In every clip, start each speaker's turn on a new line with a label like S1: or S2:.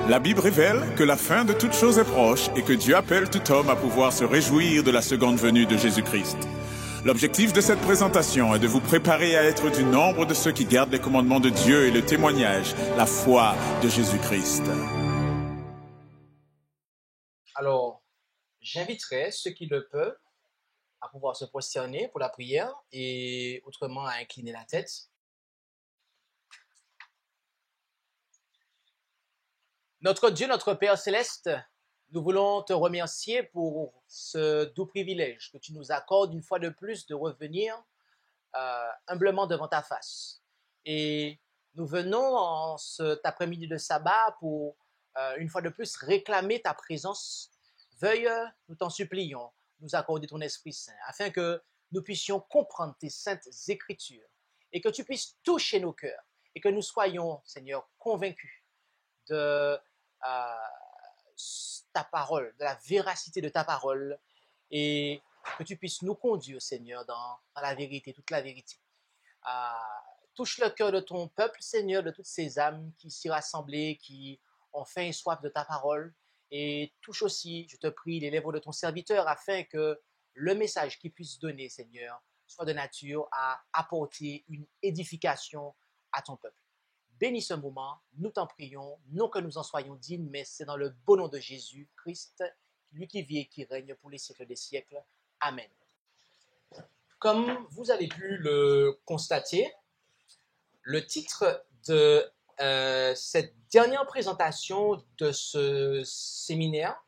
S1: La Bible révèle que la fin de toute chose est proche et que Dieu appelle tout homme à pouvoir se réjouir de la seconde venue de Jésus-Christ. L'objectif de cette présentation est de vous préparer à être du nombre de ceux qui gardent les commandements de Dieu et le témoignage, la foi de Jésus-Christ.
S2: Alors, j'inviterai ceux qui le peuvent à pouvoir se prosterner pour la prière et autrement à incliner la tête. Notre Dieu, notre Père céleste, nous voulons te remercier pour ce doux privilège que tu nous accordes une fois de plus de revenir humblement devant ta face. Et nous venons en cet après-midi de sabbat pour une fois de plus réclamer ta présence. Veuille, nous t'en supplions, nous accorder ton Esprit Saint afin que nous puissions comprendre tes saintes écritures et que tu puisses toucher nos cœurs et que nous soyons, Seigneur, convaincus de ta parole, de la véracité de ta parole et que tu puisses nous conduire, Seigneur, dans la vérité, toute la vérité. Touche le cœur de ton peuple, Seigneur, de toutes ces âmes qui s'y rassemblent, qui ont faim et soif de ta parole. Et touche aussi, je te prie, les lèvres de ton serviteur afin que le message qu'il puisse donner, Seigneur, soit de nature à apporter une édification à ton peuple. Bénis ce moment, nous t'en prions, non que nous en soyons dignes, mais c'est dans le beau nom de Jésus-Christ, lui qui vit et qui règne pour les siècles des siècles. Amen. Comme vous avez pu le constater, le titre de cette dernière présentation de ce séminaire,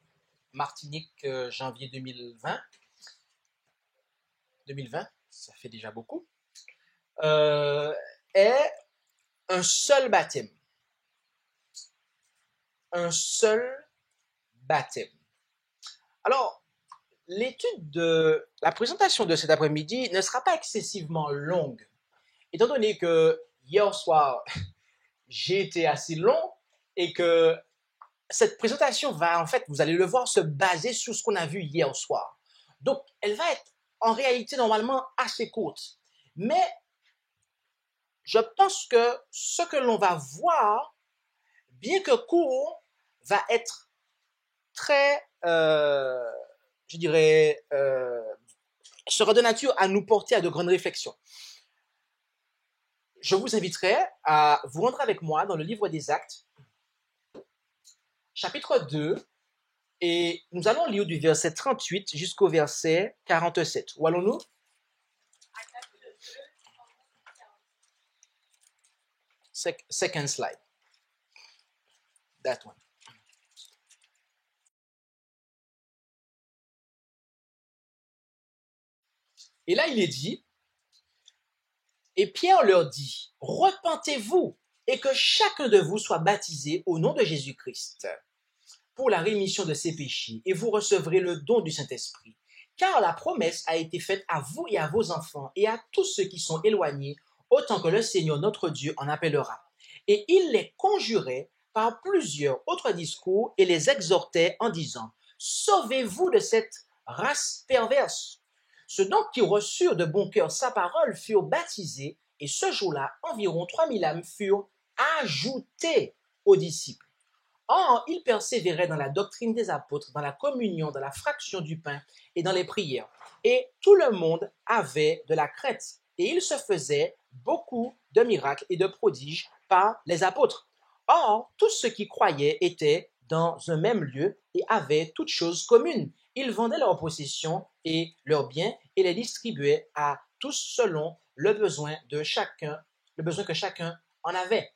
S2: Martinique, janvier 2020, ça fait déjà beaucoup, est un seul baptême. Un seul baptême. Alors, l'étude de la présentation de cet après-midi ne sera pas excessivement longue, étant donné que hier soir, j'ai été assez long et que cette présentation va, en fait, vous allez le voir, se baser sur ce qu'on a vu hier soir. Donc, elle va être en réalité normalement assez courte. Mais je pense que ce que l'on va voir, bien que court, va être très, je dirais, sera de nature à nous porter à de grandes réflexions. Je vous inviterai à vous rendre avec moi dans le livre des Actes, chapitre 2, et nous allons lire du verset 38 jusqu'au verset 47. Où allons-nous? Second slide. That one. Et là, il est dit, et Pierre leur dit, repentez-vous et que chacun de vous soit baptisé au nom de Jésus-Christ pour la rémission de ses péchés et vous recevrez le don du Saint-Esprit. Car la promesse a été faite à vous et à vos enfants et à tous ceux qui sont éloignés, autant que le Seigneur notre Dieu en appellera. Et il les conjurait par plusieurs autres discours et les exhortait en disant, sauvez-vous de cette race perverse. Ceux donc qui reçurent de bon cœur sa parole furent baptisés, et ce jour-là, environ 3000 âmes furent ajoutées aux disciples. Or, ils persévéraient dans la doctrine des apôtres, dans la communion, dans la fraction du pain et dans les prières. Et tout le monde avait de la crainte, et il se faisait beaucoup de miracles et de prodiges par les apôtres. Or, tous ceux qui croyaient étaient dans un même lieu et avaient toutes choses communes. Ils vendaient leurs possessions et leurs biens et les distribuaient à tous selon le besoin que chacun en avait.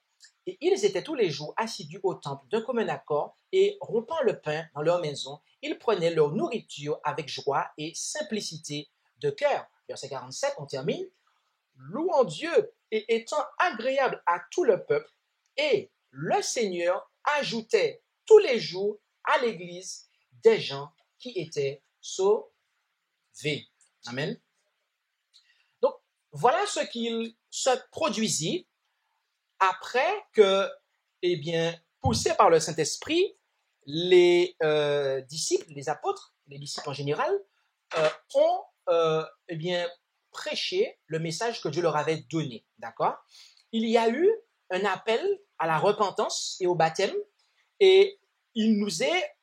S2: Et ils étaient tous les jours assidus au temple d'un commun accord et rompant le pain dans leur maison, ils prenaient leur nourriture avec joie et simplicité de cœur. Verset 47, on termine. Louant Dieu et étant agréable à tout le peuple, et le Seigneur ajoutait tous les jours à l'Église des gens qui étaient sauvés. Amen. Donc, voilà ce qu'il se produisit après que, poussés par le Saint-Esprit, les disciples, les apôtres, les disciples en général, ont prêché le message que Dieu leur avait donné. D'accord? Il y a eu un appel à la repentance et au baptême, Et il nous est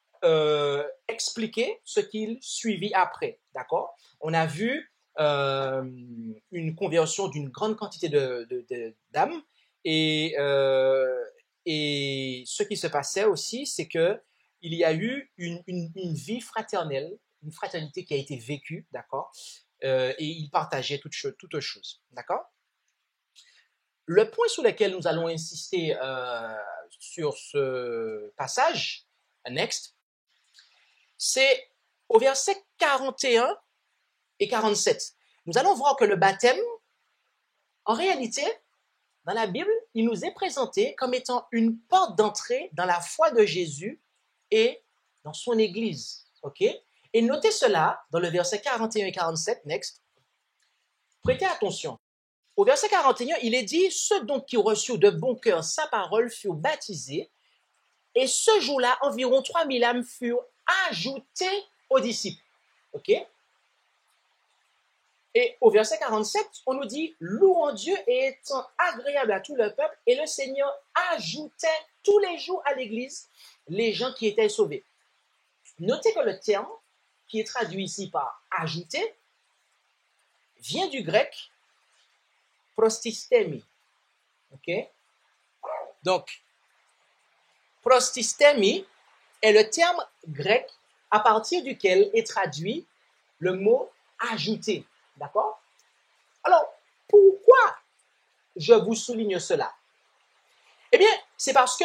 S2: expliqué ce qu'il suivit après, d'accord? On a vu une conversion d'une grande quantité d'âmes et ce qui se passait aussi, c'est que il y a eu une vie fraternelle, une fraternité qui a été vécue, d'accord? Et ils partageaient toutes choses, d'accord? Le point sur lequel nous allons insister sur ce passage, next, c'est au verset 41 et 47. Nous allons voir que le baptême, en réalité, dans la Bible, il nous est présenté comme étant une porte d'entrée dans la foi de Jésus et dans son Église. Ok? Et notez cela dans le verset 41 et 47, next. Prêtez attention. Au verset 41, il est dit « Ceux donc qui reçurent de bon cœur sa parole furent baptisés, et ce jour-là, environ 3000 âmes furent ajoutées aux disciples. » Ok? Et au verset 47, on nous dit « Louons Dieu et étant agréable à tout le peuple, et le Seigneur ajoutait tous les jours à l'Église les gens qui étaient sauvés. » Notez que le terme qui est traduit ici par « ajouter » vient du grec « prostistemi ». Ok? Donc, prostistemi est le terme grec à partir duquel est traduit le mot ajouter. D'accord? Alors, pourquoi je vous souligne cela? Eh bien, c'est parce que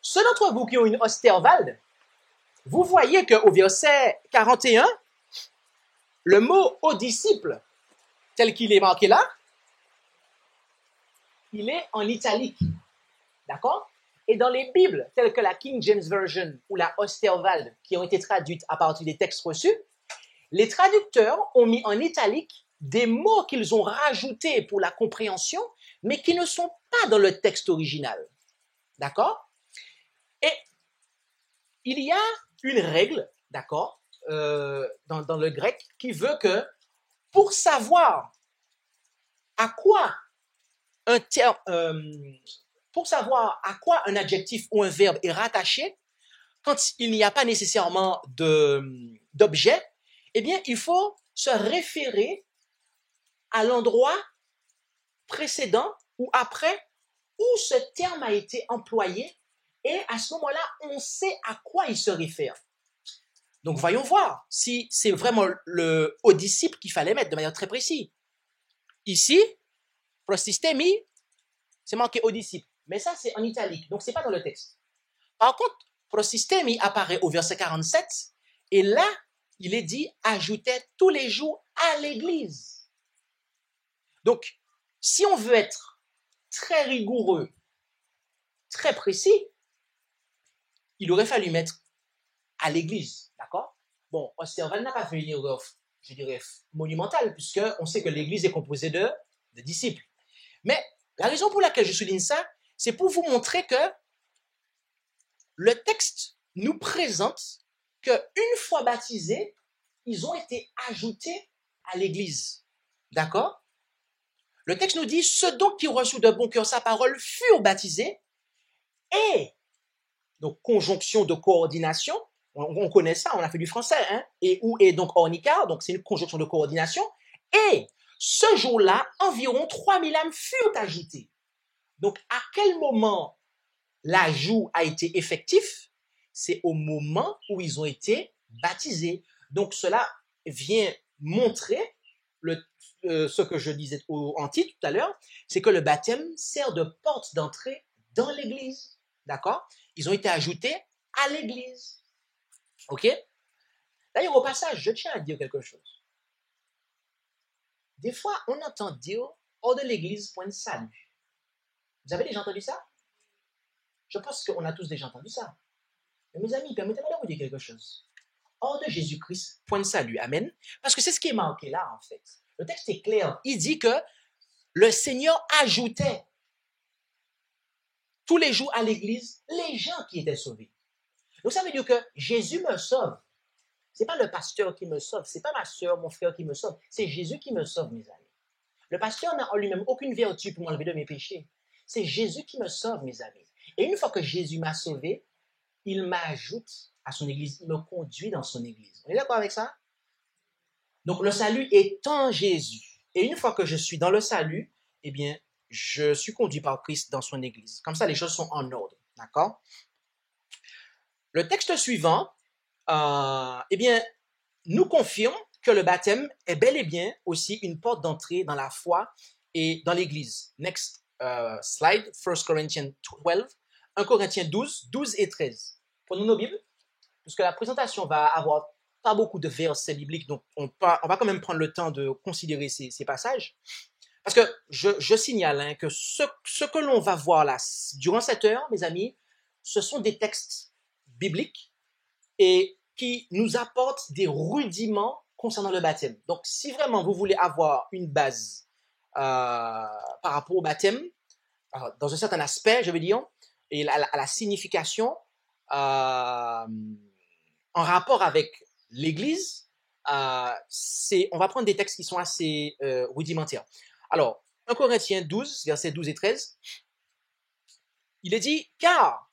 S2: ceux d'entre vous qui ont une Osterwald, vous voyez qu'au verset 41, le mot aux disciples, tel qu'il est marqué là, il est en italique. D'accord? Et dans les Bibles, telles que la King James Version ou la Osterwald, qui ont été traduites à partir des textes reçus, les traducteurs ont mis en italique des mots qu'ils ont rajoutés pour la compréhension, mais qui ne sont pas dans le texte original. D'accord? Et il y a une règle, d'accord, dans le grec, qui veut que pour savoir à quoi un terme, pour savoir à quoi un adjectif ou un verbe est rattaché, quand il n'y a pas nécessairement d'objet, eh bien, il faut se référer à l'endroit précédent ou après où ce terme a été employé, et à ce moment-là, on sait à quoi il se réfère. Donc, voyons voir si c'est vraiment au disciple qu'il fallait mettre de manière très précise. Ici, prostistemi, c'est marqué au disciple, mais ça, c'est en italique, donc c'est pas dans le texte. Par contre, prostistemi apparaît au verset 47, et là, il est dit « ajoutait tous les jours à l'église ». Donc, si on veut être très rigoureux, très précis, il aurait fallu mettre à l'église, d'accord? Bon, Osterwald n'a pas fait une erreur, je dirais, monumentale, puisqu'on sait que l'église est composée de disciples. Mais la raison pour laquelle je souligne ça, c'est pour vous montrer que le texte nous présente qu'une fois baptisés, ils ont été ajoutés à l'église, d'accord? Le texte nous dit, ceux donc qui reçurent de bon cœur sa parole furent baptisés, et, donc conjonction de coordination, on connaît ça, on a fait du français, hein, et ou et donc ornicar, donc c'est une conjonction de coordination, et ce jour-là, environ 3000 âmes furent ajoutées. Donc, à quel moment l'ajout a été effectif? C'est au moment où ils ont été baptisés. Donc, cela vient montrer ce que je disais en titre tout à l'heure, c'est que le baptême sert de porte d'entrée dans l'Église. D'accord? Ils ont été ajoutés à l'Église. OK? D'ailleurs, au passage, je tiens à dire quelque chose. Des fois, on entend dire hors de l'Église, point de salut. Vous avez déjà entendu ça? Je pense qu'on a tous déjà entendu ça. Mais mes amis, permettez-moi de vous dire quelque chose. Hors de Jésus-Christ, point de salut. Amen. Parce que c'est ce qui est marqué là, en fait. Le texte est clair. Il dit que le Seigneur ajoutait tous les jours à l'église les gens qui étaient sauvés. Donc ça veut dire que Jésus me sauve. C'est pas le pasteur qui me sauve, c'est pas ma soeur, mon frère qui me sauve, c'est Jésus qui me sauve, mes amis. Le pasteur n'a en lui-même aucune vertu pour m'enlever de mes péchés. C'est Jésus qui me sauve, mes amis. Et une fois que Jésus m'a sauvé, il m'ajoute à son Église, il me conduit dans son Église. On est d'accord avec ça? Donc le salut est en Jésus. Et une fois que je suis dans le salut, eh bien, je suis conduit par Christ dans son Église. Comme ça, les choses sont en ordre. D'accord? Le texte suivant, eh bien, nous confirme que le baptême est bel et bien aussi une porte d'entrée dans la foi et dans l'Église. Next slide, 1 Corinthians 12, 1 Corinthiens 12, 12 et 13. Prenons nos Bibles, puisque la présentation va avoir pas beaucoup de versets bibliques, donc on va quand même prendre le temps de considérer ces passages. Parce que je signale que ce que l'on va voir là, durant cette heure, mes amis, ce sont des textes bibliques et qui nous apportent des rudiments concernant le baptême. Donc, si vraiment vous voulez avoir une base par rapport au baptême, dans un certain aspect, je veux dire, et à la signification, en rapport avec l'Église, on va prendre des textes qui sont assez rudimentaires. Alors, 1 Corinthiens 12, versets 12 et 13, il est dit, « Car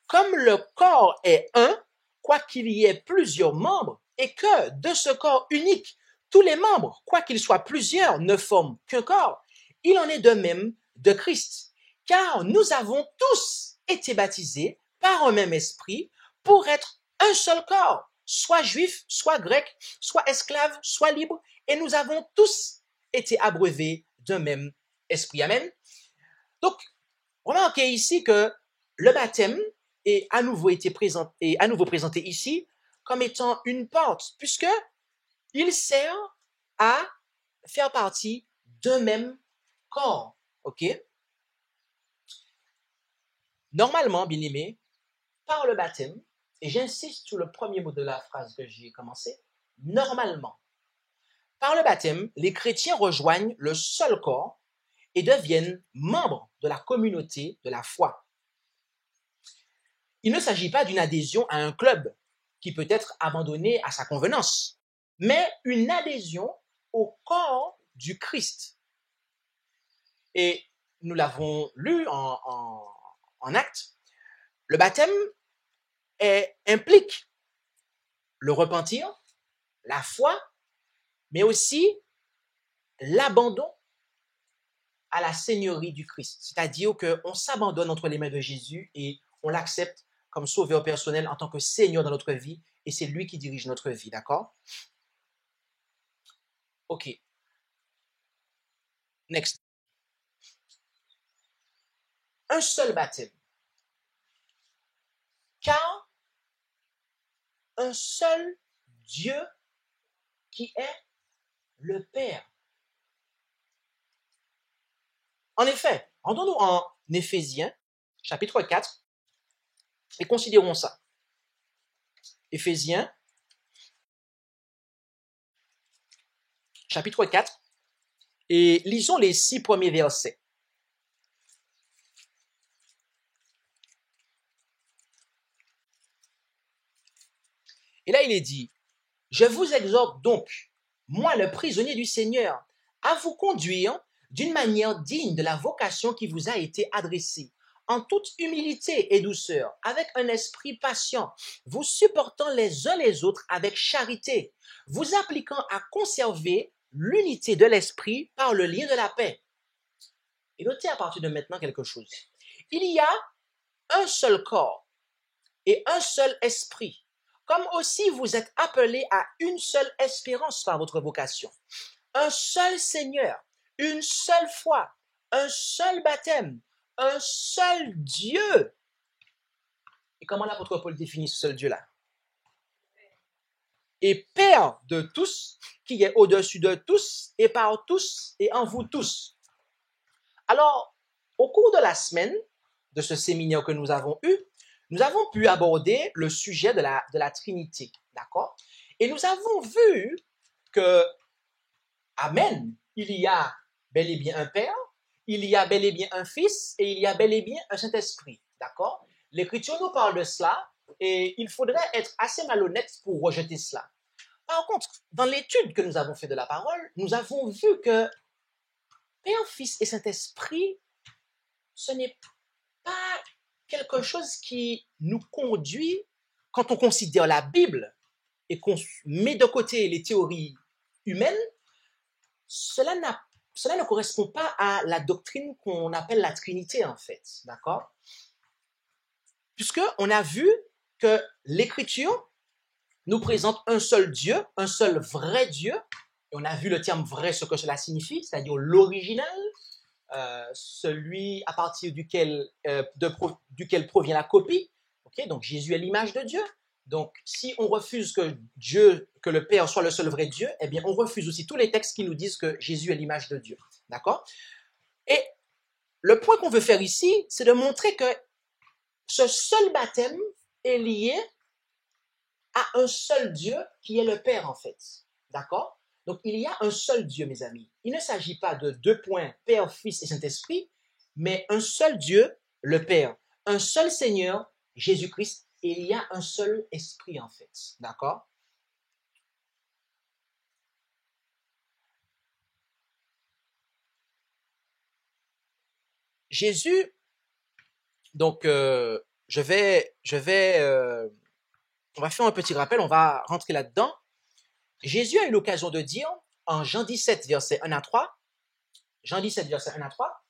S2: comme le corps est un, quoiqu'il y ait plusieurs membres, et que de ce corps unique, tous les membres, quoiqu'ils soient plusieurs, ne forment qu'un corps, il en est de même de Christ. Car nous avons tous été baptisés par un même esprit pour être un seul corps, soit juif, soit grec, soit esclave, soit libre, et nous avons tous été abreuvés d'un même esprit. » Amen. Donc, remarquez ici que le baptême est à nouveau présenté ici comme étant une porte, puisque il sert à faire partie d'un même corps. OK? Normalement, bien aimé, par le baptême, et j'insiste sur le premier mot de la phrase que j'ai commencé, normalement, par le baptême, les chrétiens rejoignent le seul corps et deviennent membres de la communauté de la foi. Il ne s'agit pas d'une adhésion à un club qui peut être abandonné à sa convenance, mais une adhésion au corps du Christ. Et nous l'avons lu en Actes, le baptême implique le repentir, la foi, mais aussi l'abandon à la seigneurie du Christ. C'est-à-dire qu'on s'abandonne entre les mains de Jésus et on l'accepte comme sauveur personnel en tant que Seigneur dans notre vie et c'est lui qui dirige notre vie, d'accord? OK. Next. Un seul baptême. Car un seul Dieu qui est le Père. En effet, rendons-nous en Éphésiens, chapitre 4, et considérons ça. Éphésiens, chapitre 4, et lisons les 6 premiers versets. Et là, il est dit, « Je vous exhorte donc, moi le prisonnier du Seigneur, à vous conduire d'une manière digne de la vocation qui vous a été adressée, en toute humilité et douceur, avec un esprit patient, vous supportant les uns les autres avec charité, vous appliquant à conserver l'unité de l'esprit par le lien de la paix. » Et notez à partir de maintenant quelque chose. Il y a un seul corps et un seul esprit, comme aussi vous êtes appelés à une seule espérance par votre vocation, un seul Seigneur, une seule foi, un seul baptême, un seul Dieu. Et comment l'apôtre Paul définit ce seul Dieu-là? Et Père de tous, qui est au-dessus de tous, et par tous, et en vous tous. Alors, au cours de la semaine, de ce séminaire que nous avons eu, nous avons pu aborder le sujet de la Trinité, d'accord? Et nous avons vu que, amen, il y a bel et bien un Père, il y a bel et bien un Fils, et il y a bel et bien un Saint-Esprit, d'accord? L'Écriture nous parle de cela, et il faudrait être assez malhonnête pour rejeter cela. Par contre, dans l'étude que nous avons fait de la parole, nous avons vu que Père, Fils et Saint-Esprit, ce n'est pas quelque chose qui nous conduit, quand on considère la Bible et qu'on met de côté les théories humaines, cela ne correspond pas à la doctrine qu'on appelle la Trinité, en fait. D'accord? Puisqu'on a vu que l'Écriture nous présente un seul Dieu, un seul vrai Dieu, et on a vu le terme vrai, ce que cela signifie, c'est-à-dire l'original, celui à partir duquel provient la copie. Okay? Donc Jésus est l'image de Dieu. Donc si on refuse que le Père soit le seul vrai Dieu, eh bien on refuse aussi tous les textes qui nous disent que Jésus est l'image de Dieu. D'accord? Et le point qu'on veut faire ici, c'est de montrer que ce seul baptême est lié à un seul Dieu qui est le Père en fait. D'accord? Donc, il y a un seul Dieu, mes amis. Il ne s'agit pas de deux points, Père, Fils et Saint-Esprit, mais un seul Dieu, le Père, un seul Seigneur, Jésus-Christ, et il y a un seul Esprit, en fait. D'accord? Jésus, donc, on va faire un petit rappel, on va rentrer là-dedans. Jésus a eu l'occasion de dire, en Jean 17, versets 1 à 3, Jean 17, versets 1 à 3,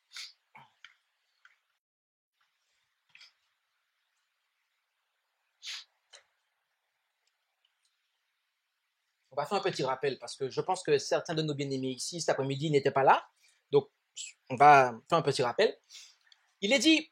S2: on va faire un petit rappel parce que je pense que certains de nos bien-aimés ici cet après-midi n'étaient pas là. Donc, on va faire un petit rappel. Il est dit,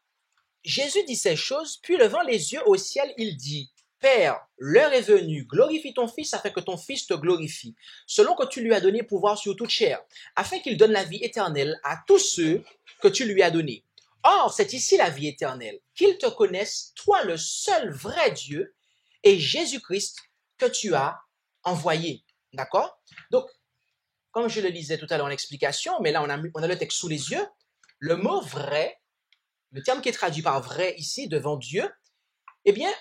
S2: Jésus dit ces choses, puis levant les yeux au ciel, il dit, Père, l'heure est venue, glorifie ton Fils afin que ton Fils te glorifie, selon que tu lui as donné pouvoir sur toute chair, afin qu'il donne la vie éternelle à tous ceux que tu lui as donnés. Or, c'est ici la vie éternelle, qu'ils te connaissent, toi le seul vrai Dieu, et Jésus-Christ que tu as envoyé. D'accord? Donc, comme je le disais tout à l'heure en explication, mais là on a le texte sous les yeux, le mot vrai, le terme qui est traduit par vrai ici devant Dieu, eh bien,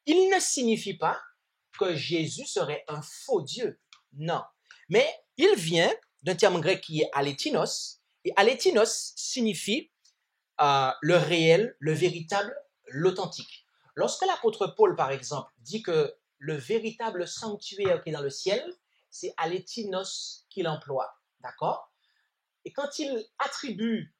S2: il ne signifie pas que Jésus serait un faux Dieu. Non. Mais il vient d'un terme grec qui est alétinos, et alétinos signifie le réel, le véritable, l'authentique. Lorsque l'apôtre Paul, par exemple, dit que le véritable sanctuaire qui est dans le ciel, c'est alétinos qu'il emploie. D'accord? Et quand il attribue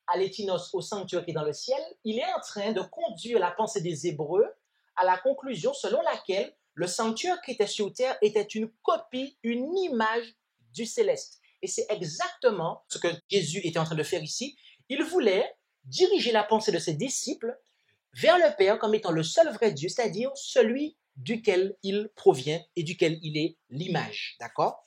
S2: alétinos au sanctuaire qui est dans le ciel, il est en train de conduire la pensée des Hébreux à la conclusion selon laquelle le sanctuaire qui était sur terre était une copie, une image du céleste. Et c'est exactement ce que Jésus était en train de faire ici. Il voulait diriger la pensée de ses disciples vers le Père comme étant le seul vrai Dieu, c'est-à-dire celui duquel il provient et duquel il est l'image. D'accord?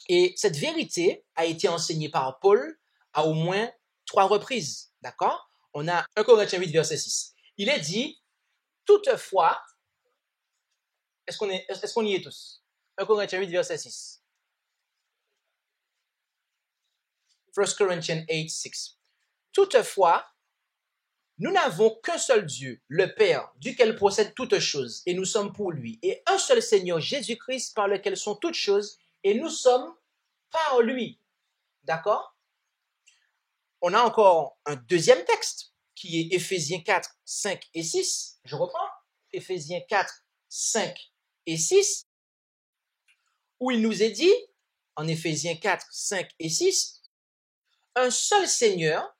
S2: Et cette vérité a été enseignée par Paul à au moins 3 reprises. D'accord? On a 1 Corinthiens 8, verset 6. Il est dit, toutefois, est-ce qu'on y est tous? 1 Corinthiens 8, verset 6. 1 Corinthians 8, 6. Toutefois, nous n'avons qu'un seul Dieu, le Père, duquel procèdent toutes choses, et nous sommes pour lui, et un seul Seigneur, Jésus-Christ, par lequel sont toutes choses, et nous sommes par lui. D'accord? On a encore un deuxième texte, qui est Éphésiens 4, 5 et 6. Je reprends. Éphésiens 4, 5 et 6, où il nous est dit, en Éphésiens 4, 5 et 6, un seul Seigneur,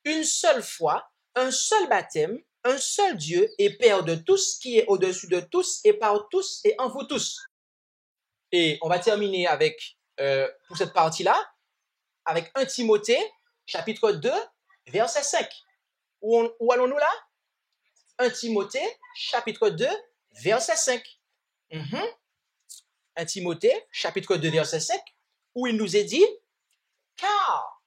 S2: une seule foi, un seul baptême, un seul Dieu et Père de tous, qui est au-dessus de tous et par tous et en vous tous. Et on va terminer avec, pour cette partie-là, avec 1 Timothée, chapitre 2, verset 5. Où allons-nous là? 1 Timothée, chapitre 2, verset 5. 1 Timothée, chapitre 2, verset 5, où il nous est dit, car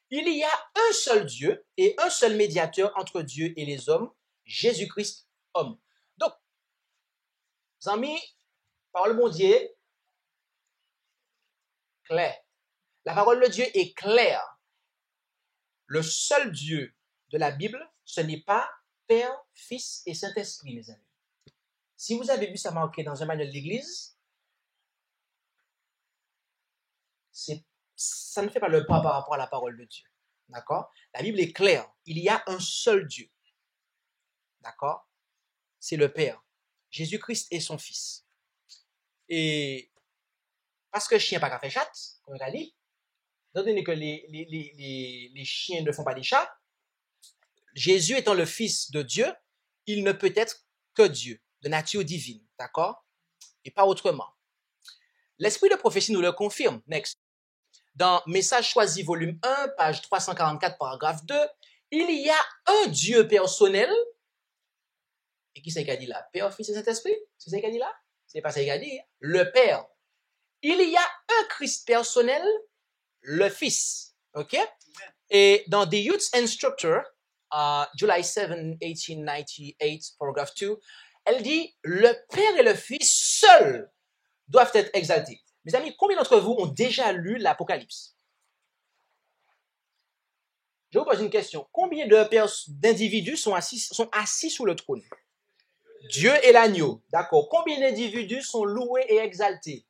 S2: il y a un seul Dieu et un seul médiateur entre Dieu et les hommes, Jésus-Christ, homme. Donc, amis, parole de Dieu, claire. La parole de Dieu est claire. Le seul Dieu de la Bible, ce n'est pas Père, Fils et Saint-Esprit, mes amis. Si vous avez vu ça marqué dans un manuel d'église, c'est ça ne fait pas le pas par rapport à la parole de Dieu. D'accord? La Bible est claire. Il y a un seul Dieu. D'accord? C'est le Père. Jésus-Christ est son Fils. Et parce que chien pas qu'à faire chatte, comme on a dit, étant donné que les chiens ne font pas des chats, Jésus étant le Fils de Dieu, il ne peut être que Dieu, de nature divine. D'accord? Et pas autrement. L'esprit de prophétie nous le confirme. Next. Dans Message choisi, volume 1, page 344, paragraphe 2, il y a un Dieu personnel. Et qui c'est qui a dit là? Père, Fils et Saint-Esprit? C'est ça qui a dit là? C'est pas ça qui a dit. Le Père. Il y a un Christ personnel, le Fils. OK? Et dans The Youth Instructor, July 7, 1898, paragraphe 2, elle dit, le Père et le Fils seuls doivent être exaltés. Mes amis, combien d'entre vous ont déjà lu l'Apocalypse? Je vous pose une question. Combien d'individus sont assis sous le trône? Dieu et l'agneau. D'accord. Combien d'individus sont loués et exaltés?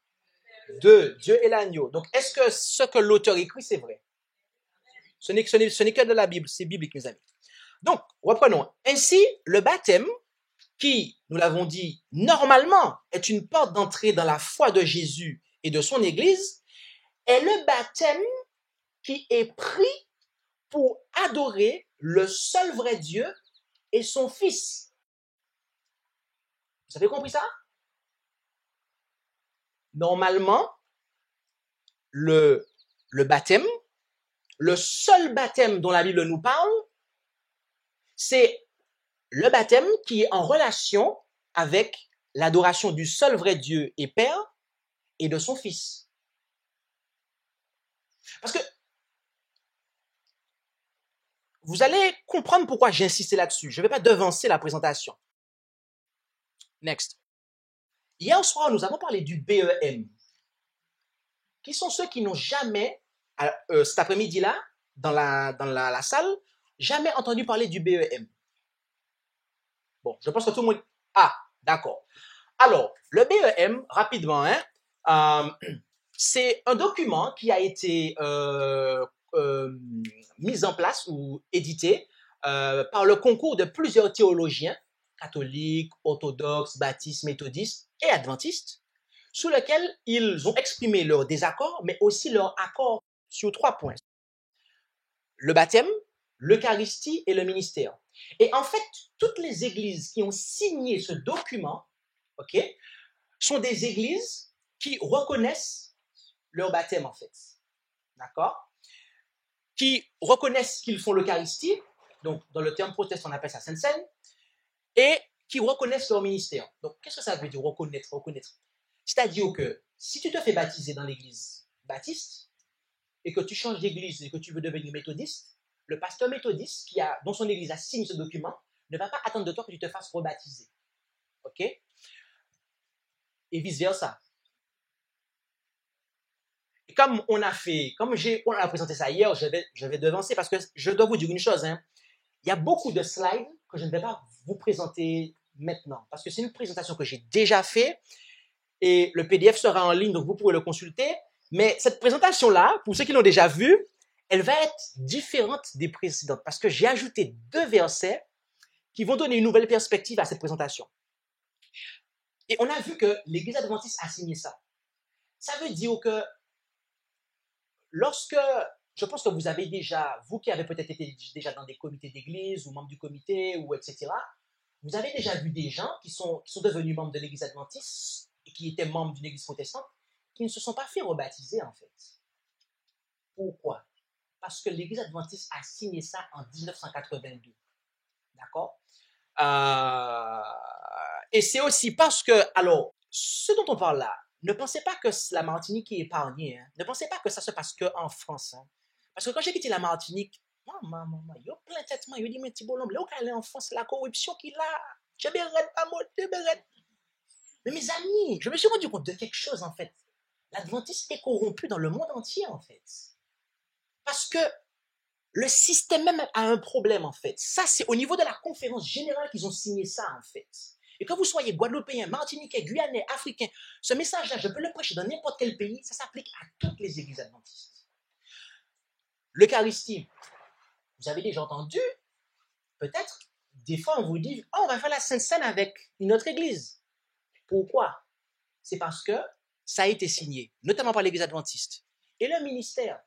S2: 2. Dieu et l'agneau. Donc, est-ce que ce que l'auteur écrit, c'est vrai? Ce n'est que de la Bible. C'est biblique, mes amis. Donc, reprenons. Ainsi, le baptême, qui, nous l'avons dit, normalement est une porte d'entrée dans la foi de Jésus et de son Église, est le baptême qui est pris pour adorer le seul vrai Dieu et son Fils. Vous avez compris ça? Normalement, le baptême, le seul baptême dont la Bible nous parle, c'est le baptême qui est en relation avec l'adoration du seul vrai Dieu et Père et de son Fils. Parce que vous allez comprendre pourquoi j'ai insisté là-dessus. Je ne vais pas devancer la présentation. Next. Hier soir, nous avons parlé du BEM. Qui sont ceux qui n'ont jamais, cet après-midi-là, dans la salle, jamais entendu parler du BEM? Bon, je pense que tout le monde... Ah, d'accord. Alors, le BEM, rapidement, c'est un document qui a été mis en place ou édité par le concours de plusieurs théologiens, catholiques, orthodoxes, baptistes, méthodistes et adventistes, sous lequel ils ont exprimé leur désaccord, mais aussi leur accord sur 3 points. Le baptême, l'Eucharistie et le ministère. Et en fait, toutes les églises qui ont signé ce document, ok, sont des églises qui reconnaissent leur baptême, en fait. D'accord? Qui reconnaissent qu'ils font l'Eucharistie, donc dans le terme protestant, on appelle ça Sainte Seine, et qui reconnaissent leur ministère. Donc, qu'est-ce que ça veut dire, reconnaître? C'est-à-dire que si tu te fais baptiser dans l'église baptiste, et que tu changes d'église et que tu veux devenir méthodiste, le pasteur méthodiste dont son église a signé ce document ne va pas attendre de toi que tu te fasses rebaptiser. OK? Et vice-versa. Et comme on a présenté ça hier, je vais devancer parce que je dois vous dire une chose. Il y a beaucoup de slides que je ne vais pas vous présenter maintenant parce que c'est une présentation que j'ai déjà faite et le PDF sera en ligne, donc vous pourrez le consulter. Mais cette présentation-là, pour ceux qui l'ont déjà vue, elle va être différente des précédentes parce que j'ai ajouté 2 versets qui vont donner une nouvelle perspective à cette présentation. Et on a vu que l'Église adventiste a signé ça. Ça veut dire que je pense que vous avez déjà, vous qui avez peut-être été déjà dans des comités d'église ou membres du comité ou etc., vous avez déjà vu des gens qui sont devenus membres de l'Église adventiste et qui étaient membres d'une église protestante qui ne se sont pas fait rebaptiser en fait. Pourquoi? Parce que l'Église adventiste a signé ça en 1982. D'accord? Et c'est aussi parce que, alors, ce dont on parle là, ne pensez pas que la Martinique est épargnée. Ne pensez pas que ça se passe qu'en France. Parce que quand j'ai quitté la Martinique, maman, il y a plein de traitements, il y a des petits bonhommes, là où elle est en France, la corruption qu'il a, je m'arrête pas, moi, je m'arrête. Mais mes amis, je me suis rendu compte de quelque chose en fait. L'adventiste est corrompu dans le monde entier en fait. Parce que le système même a un problème en fait. Ça, c'est au niveau de la conférence générale qu'ils ont signé ça en fait. Et que vous soyez guadeloupéen, martiniquais, guyanais, africain, ce message-là, je peux le prêcher dans n'importe quel pays, ça s'applique à toutes les églises adventistes. L'Eucharistie, vous avez déjà entendu, peut-être, des fois on vous dit, oh, on va faire la Sainte Seine avec une autre église. Pourquoi? C'est parce que ça a été signé, notamment par l'église adventiste. Et le ministère,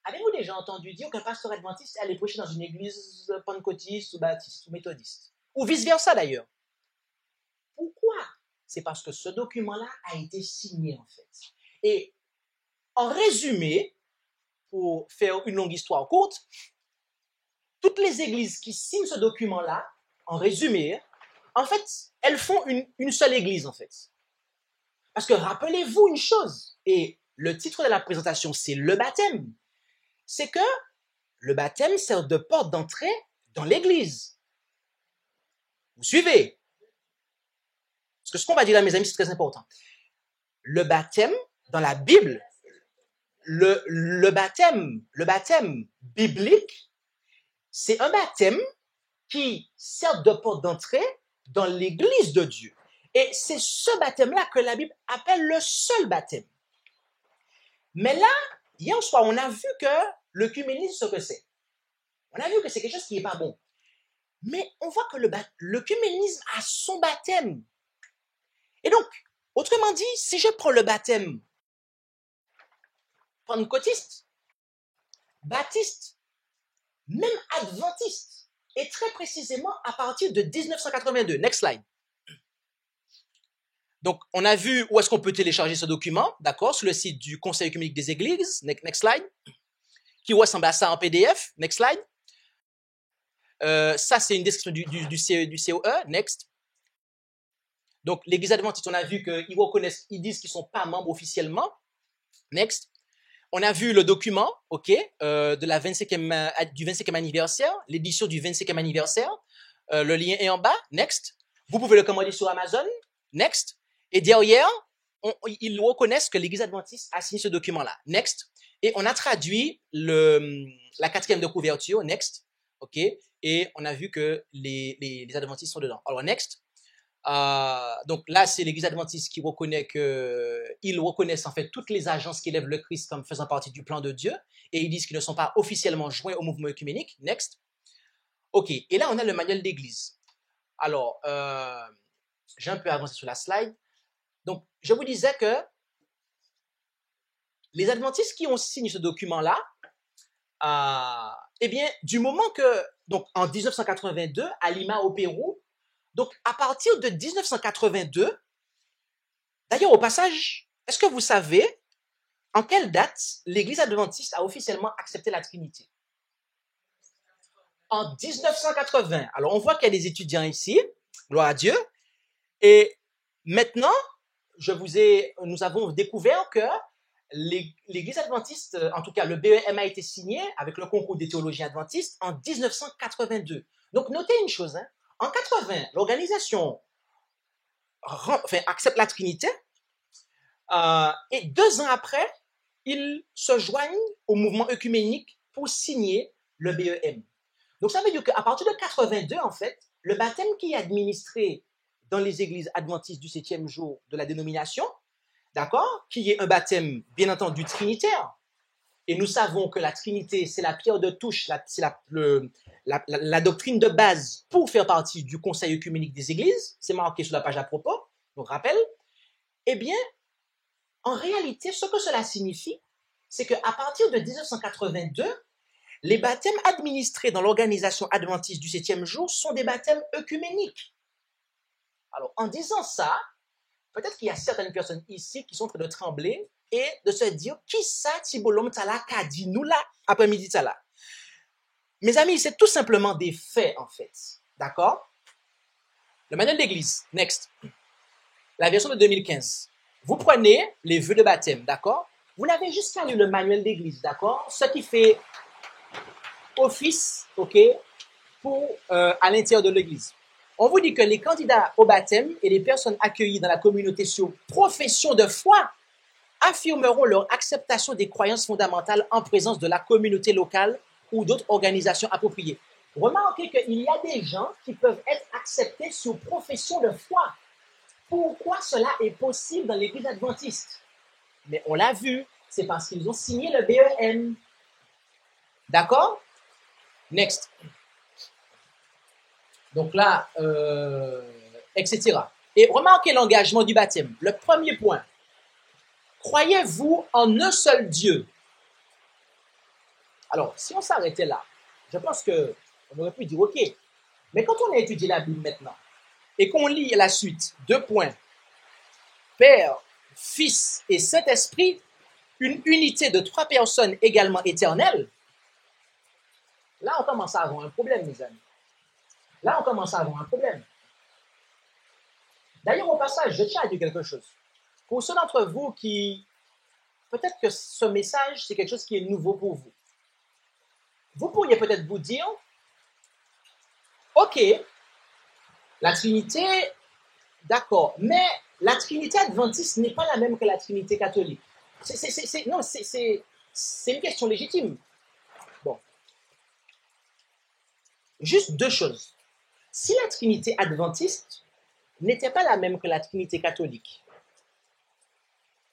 S2: avez-vous déjà entendu dire qu'un pasteur adventiste allait prêcher dans une église pentecôtiste ou baptiste ou méthodiste? Ou vice-versa d'ailleurs. Pourquoi? C'est parce que ce document-là a été signé en fait. Et en résumé, pour faire une longue histoire courte, toutes les églises qui signent ce document-là, en résumé, en fait, elles font une seule église en fait. Parce que rappelez-vous une chose, et le titre de la présentation, c'est le baptême. C'est que le baptême sert de porte d'entrée dans l'église. Vous suivez? Parce que ce qu'on va dire là, mes amis, c'est très important. Le baptême, dans la Bible, le baptême biblique, c'est un baptême qui sert de porte d'entrée dans l'église de Dieu. Et c'est ce baptême-là que la Bible appelle le seul baptême. Mais là, hier soir, on a vu que l'œcuménisme, ce que c'est. On a vu que c'est quelque chose qui n'est pas bon. Mais on voit que l'œcuménisme a son baptême. Et donc, autrement dit, si je prends le baptême pentecôtiste, baptiste, même adventiste, et très précisément à partir de 1982. Next slide. Donc, on a vu où est-ce qu'on peut télécharger ce document, d'accord, sur le site du Conseil œcuménique des Églises. Next slide. Qui ressemble à ça en PDF. Next slide. Ça, c'est une description du COE. Next. Donc, l'Église adventiste, on a vu qu'ils reconnaissent, ils disent qu'ils ne sont pas membres officiellement. Next. On a vu le document, OK, de la 25e, du 25e anniversaire, l'édition du 25e anniversaire. Le lien est en bas. Next. Vous pouvez le commander sur Amazon. Next. Et derrière, ils reconnaissent que l'Église adventiste a signé ce document-là. Next. Et on a traduit la 4e de couverture. Next. OK. Et on a vu que les adventistes sont dedans. Alors, next. Donc là, c'est l'Église adventiste qui reconnaît ils reconnaissent en fait toutes les agences qui élèvent le Christ comme faisant partie du plan de Dieu. Et ils disent qu'ils ne sont pas officiellement joints au mouvement œcuménique. Next. OK. Et là, on a le manuel d'Église. Alors, j'ai un peu avancé sur la slide. Donc, je vous disais que les adventistes qui ont signé ce document-là, eh bien, du moment que, donc en 1982, à Lima, au Pérou, donc à partir de 1982, d'ailleurs au passage, est-ce que vous savez en quelle date l'Église adventiste a officiellement accepté la Trinité? En 1980. Alors, on voit qu'il y a des étudiants ici, gloire à Dieu, et maintenant, nous avons découvert que l'Église adventiste, en tout cas le BEM a été signé avec le concours des théologiens adventistes en 1982. Donc notez une chose, hein, en 80, l'organisation accepte la Trinité et 2 ans après, ils se joignent au mouvement œcuménique pour signer le BEM. Donc ça veut dire qu'à partir de 82, en fait, le baptême qui est administré dans les églises adventistes du 7e jour de la dénomination, d'accord, qui est un baptême, bien entendu, trinitaire. Et nous savons que la Trinité, c'est la pierre de touche, c'est la doctrine de base pour faire partie du Conseil œcuménique des Églises. C'est marqué sur la page à propos, donc rappel. Eh bien, en réalité, ce que cela signifie, c'est qu'à partir de 1982, les baptêmes administrés dans l'organisation adventiste du 7e jour sont des baptêmes œcuméniques. Alors, en disant ça, peut-être qu'il y a certaines personnes ici qui sont en train de trembler et de se dire, qui ça, Tibolom Tala, qu'a dit nous là, après-midi Tala? Mes amis, c'est tout simplement des faits, en fait. D'accord? Le manuel d'église, next. La version de 2015. Vous prenez les vœux de baptême, d'accord? Vous n'avez juste qu'à lire le manuel d'église, d'accord? Ce qui fait office, ok, à l'intérieur de l'église. On vous dit que les candidats au baptême et les personnes accueillies dans la communauté sur profession de foi affirmeront leur acceptation des croyances fondamentales en présence de la communauté locale ou d'autres organisations appropriées. Remarquez qu'il y a des gens qui peuvent être acceptés sur profession de foi. Pourquoi cela est possible dans l'Église adventiste? Mais on l'a vu, c'est parce qu'ils ont signé le BEM. D'accord? Next. Donc là, etc. Et remarquez l'engagement du baptême. Le premier point. Croyez-vous en un seul Dieu? Alors, si on s'arrêtait là, je pense qu'on aurait pu dire, OK, mais quand on a étudié la Bible maintenant, et qu'on lit la suite, 2 points, Père, Fils et Saint-Esprit, une unité de 3 personnes également éternelles, là, on commence à avoir un problème, mes amis. Là, on commence à avoir un problème. D'ailleurs, au passage, je tiens à dire quelque chose. Pour ceux d'entre vous qui, peut-être que ce message, c'est quelque chose qui est nouveau pour vous. Vous pourriez peut-être vous dire, OK, la Trinité, d'accord, mais la Trinité adventiste n'est pas la même que la Trinité catholique. Non, c'est une question légitime. Bon. Juste 2 choses. Si la Trinité adventiste n'était pas la même que la Trinité catholique,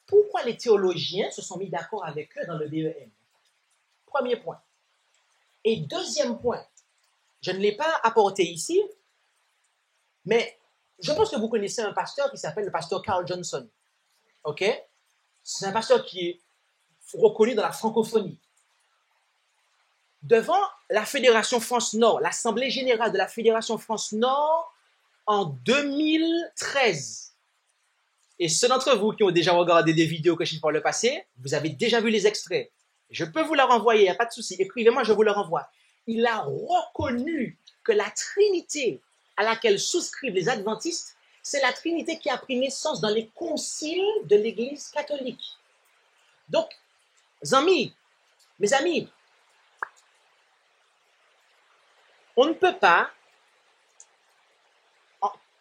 S2: pourquoi les théologiens se sont mis d'accord avec eux dans le BEM? Premier point. Et deuxième point, je ne l'ai pas apporté ici, mais je pense que vous connaissez un pasteur qui s'appelle le pasteur Carl Johnson. OK? C'est un pasteur qui est reconnu dans la francophonie. Devant la Fédération France-Nord, l'Assemblée générale de la Fédération France-Nord en 2013. Et ceux d'entre vous qui ont déjà regardé des vidéos que j'ai fait par le passé, vous avez déjà vu les extraits. Je peux vous leur envoyer, il n'y a pas de souci. Écrivez-moi, je vous le renvoie. Il a reconnu que la Trinité à laquelle souscrivent les adventistes, c'est la Trinité qui a pris naissance dans les conciles de l'Église catholique. Donc, mes amis, on ne peut pas,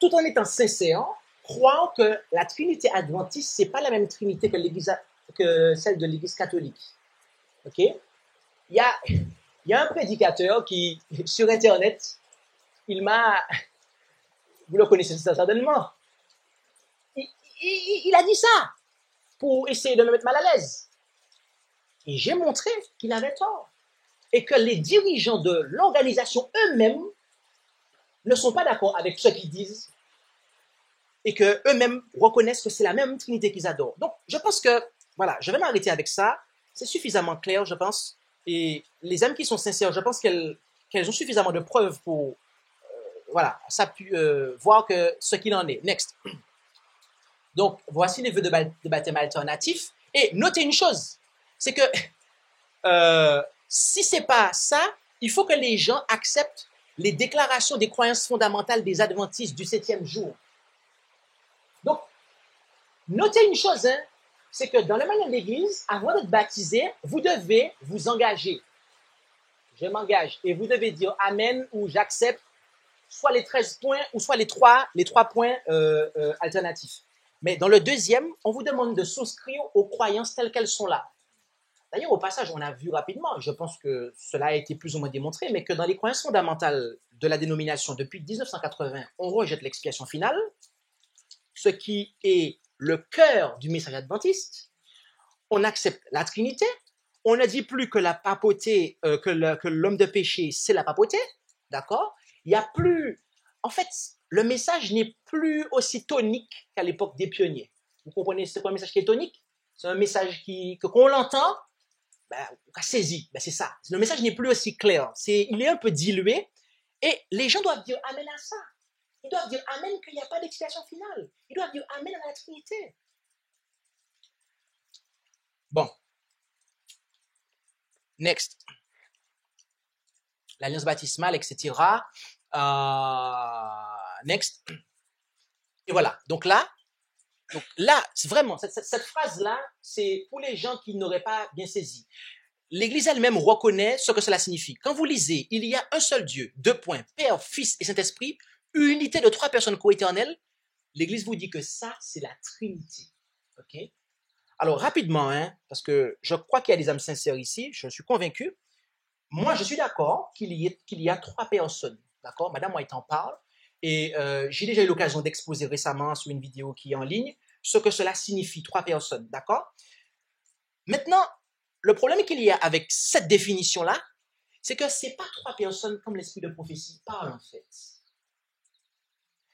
S2: tout en étant sincère, croire que la Trinité adventiste, ce n'est pas la même Trinité que celle de l'Église catholique. OK? Il y a un prédicateur qui, sur Internet, vous le connaissez certainement, il a dit ça pour essayer de me mettre mal à l'aise. Et j'ai montré qu'il avait tort. Et que les dirigeants de l'organisation eux-mêmes ne sont pas d'accord avec ce qu'ils disent et qu'eux-mêmes reconnaissent que c'est la même Trinité qu'ils adorent. Donc, je pense que, voilà, je vais m'arrêter avec ça. C'est suffisamment clair, je pense. Et les âmes qui sont sincères, je pense qu'elles ont suffisamment de preuves pour, voir que ce qu'il en est. Next. Donc, voici les vœux de baptême alternatifs. Et notez une chose, c'est que si c'est pas ça, il faut que les gens acceptent les déclarations des croyances fondamentales des adventistes du 7e jour. Donc, notez une chose, c'est que dans le manuel de l'Église, avant d'être baptisé, vous devez vous engager. Je m'engage. Et vous devez dire Amen ou j'accepte, soit les 13 points ou soit les trois points alternatifs. Mais dans le deuxième, on vous demande de souscrire aux croyances telles qu'elles sont là. D'ailleurs, au passage, on a vu rapidement, je pense que cela a été plus ou moins démontré, mais que dans les croyances fondamentales de la dénomination depuis 1980, on rejette l'expiation finale, ce qui est le cœur du message adventiste. On accepte la Trinité. On ne dit plus que la papauté, que l'homme de péché, c'est la papauté. D'accord? Il n'y a plus... En fait, le message n'est plus aussi tonique qu'à l'époque des pionniers. Vous comprenez, c'est quoi un message qui est tonique? C'est un message qu'on l'entend, on a saisi. C'est ça. Le message n'est plus aussi clair. Il est un peu dilué. Et les gens doivent dire Amen à ça. Ils doivent dire Amen qu'il n'y a pas d'expiation finale. Ils doivent dire Amen à la Trinité. Bon. Next. L'alliance baptismale, etc. Next. Et voilà. Donc là, c'est vraiment, cette phrase-là, c'est pour les gens qui n'auraient pas bien saisi. L'Église elle-même reconnaît ce que cela signifie. Quand vous lisez, il y a un seul Dieu, 2 points, Père, Fils et Saint-Esprit, unité de 3 personnes coéternelles, l'Église vous dit que ça, c'est la Trinité. OK? Alors, rapidement, parce que je crois qu'il y a des âmes sincères ici, je suis convaincu. Moi, je suis d'accord qu'il y a 3 personnes. D'accord? Madame White en parle. Et j'ai déjà eu l'occasion d'exposer récemment sur une vidéo qui est en ligne ce que cela signifie, 3 personnes. D'accord? Maintenant, le problème qu'il y a avec cette définition-là, c'est que ce n'est pas trois personnes comme l'esprit de prophétie parle en fait.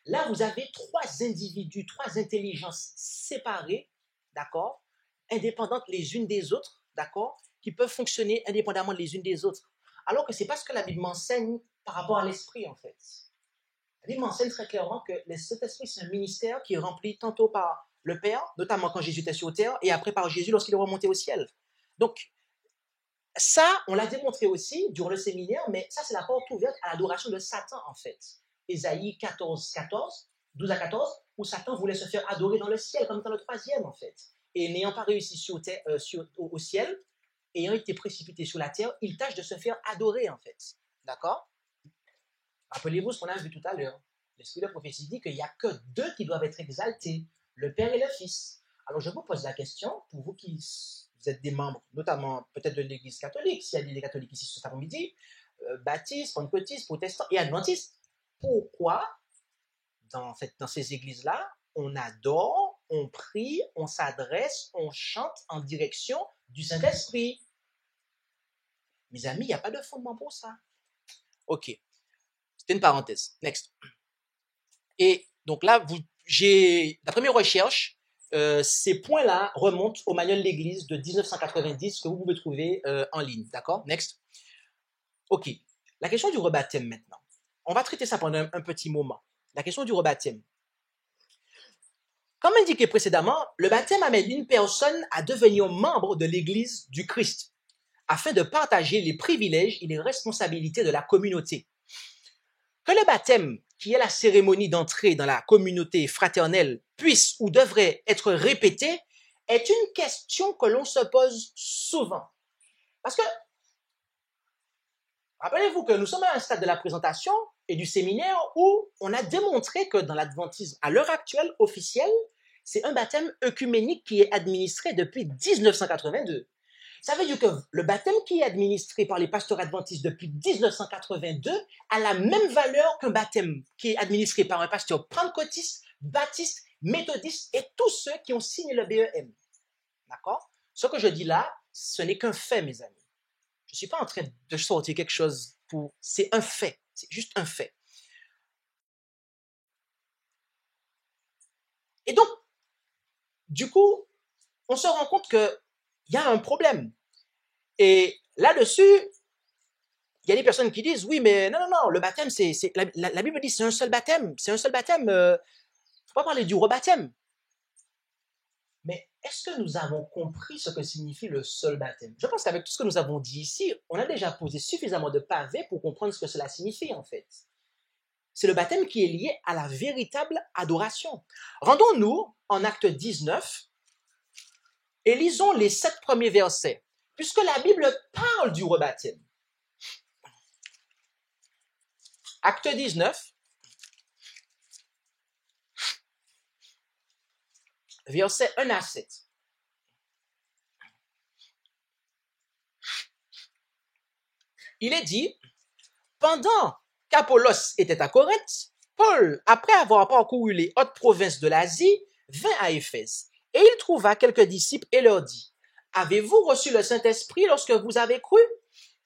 S2: Là, vous avez trois individus, trois intelligences séparées, d'accord, indépendantes les unes des autres, d'accord, qui peuvent fonctionner indépendamment les unes des autres. Alors que ce n'est pas ce que la Bible m'enseigne par rapport à l'esprit en fait. La Bible m'enseigne très clairement que le Saint-Esprit, c'est un ministère qui est rempli tantôt par le Père, notamment quand Jésus était sur terre, et après par Jésus lorsqu'il est remonté au ciel. Donc, ça, on l'a démontré aussi durant le séminaire, mais ça, c'est la porte ouverte à l'adoration de Satan, en fait. Ésaïe 14, 12 à 14, où Satan voulait se faire adorer dans le ciel, comme dans le troisième, en fait. Et n'ayant pas réussi au ciel, ayant été précipité sur la terre, il tâche de se faire adorer, en fait. D'accord? Rappelez-vous ce qu'on a vu tout à l'heure. L'esprit de prophétie dit qu'il n'y a que deux qui doivent être exaltés, le Père et le Fils. Alors, je vous pose la question, pour vous qui vous êtes des membres, notamment peut-être de l'Église catholique, s'il y a des catholiques ici cet après-midi, baptistes, pentecôtistes, protestants et adventistes, pourquoi dans ces églises-là, on adore, on prie, on s'adresse, on chante en direction du Saint-Esprit? Mes amis, il n'y a pas de fondement pour ça. Ok, c'était une parenthèse. Next. Et donc là, la première recherche, ces points-là remontent au manuel de l'Église de 1990 que vous pouvez trouver en ligne. D'accord? Next. Ok. La question du rebaptême maintenant. On va traiter ça pendant un petit moment. La question du rebaptême. Comme indiqué précédemment, le baptême amène une personne à devenir membre de l'Église du Christ, afin de partager les privilèges et les responsabilités de la communauté. Que le baptême, qui est la cérémonie d'entrée dans la communauté fraternelle, puisse ou devrait être répété, est une question que l'on se pose souvent. Parce que, rappelez-vous que nous sommes à un stade de la présentation et du séminaire où on a démontré que dans l'adventisme, à l'heure actuelle, officielle, c'est un baptême œcuménique qui est administré depuis 1982. Ça veut dire que le baptême qui est administré par les pasteurs adventistes depuis 1982 a la même valeur qu'un baptême qui est administré par un pasteur pentecôtiste, baptiste, méthodiste et tous ceux qui ont signé le BEM. D'accord? Ce que je dis là, ce n'est qu'un fait, mes amis. Je ne suis pas en train de sortir quelque chose pour... C'est un fait. C'est juste un fait. Et donc, du coup, on se rend compte qu'il y a un problème. Et là-dessus, il y a des personnes qui disent, oui, mais non, le baptême, la Bible dit c'est un seul baptême. C'est un seul baptême. Il ne faut pas parler du rebaptême. Mais est-ce que nous avons compris ce que signifie le seul baptême? Je pense qu'avec tout ce que nous avons dit ici, on a déjà posé suffisamment de pavés pour comprendre ce que cela signifie, en fait. C'est le baptême qui est lié à la véritable adoration. Rendons-nous en Acte 19 et lisons les 7 premiers versets, puisque la Bible parle du rebaptême. Acte 19, versets 1 à 7. Il est dit, pendant qu'Apollos était à Corinthe, Paul, après avoir parcouru les hautes provinces de l'Asie, vint à Éphèse. Et il trouva quelques disciples et leur dit, « Avez-vous reçu le Saint-Esprit lorsque vous avez cru ?»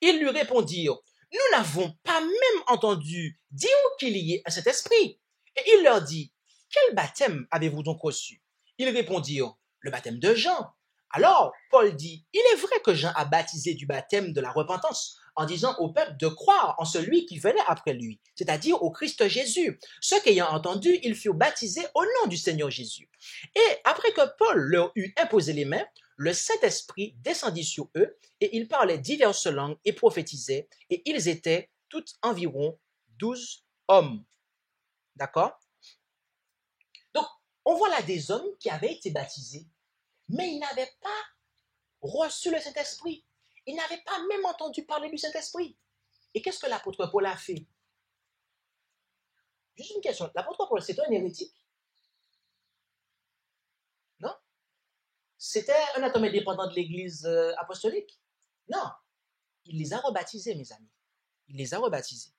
S2: Ils lui répondirent, « Nous n'avons pas même entendu dire qu'il y ait un Saint-Esprit. » Et il leur dit, « Quel baptême avez-vous donc reçu ?» Ils répondirent, « Le baptême de Jean. » Alors Paul dit, « Il est vrai que Jean a baptisé du baptême de la repentance, en disant au peuple de croire en celui qui venait après lui, c'est-à-dire au Christ Jésus. Ceux qu'ayant entendu, ils furent baptisés au nom du Seigneur Jésus. Et après que Paul leur eut imposé les mains, le Saint-Esprit descendit sur eux, et ils parlaient diverses langues et prophétisaient, et ils étaient tous environ 12 hommes. D'accord? Donc, on voit là des hommes qui avaient été baptisés, mais ils n'avaient pas reçu le Saint-Esprit. Ils n'avaient pas même entendu parler du Saint-Esprit. Et qu'est-ce que l'apôtre Paul a fait? Juste une question. L'apôtre Paul, c'était un hérétique? Non? C'était un atome indépendant de l'Église apostolique? Non. Il les a rebaptisés, mes amis. Il les a rebaptisés.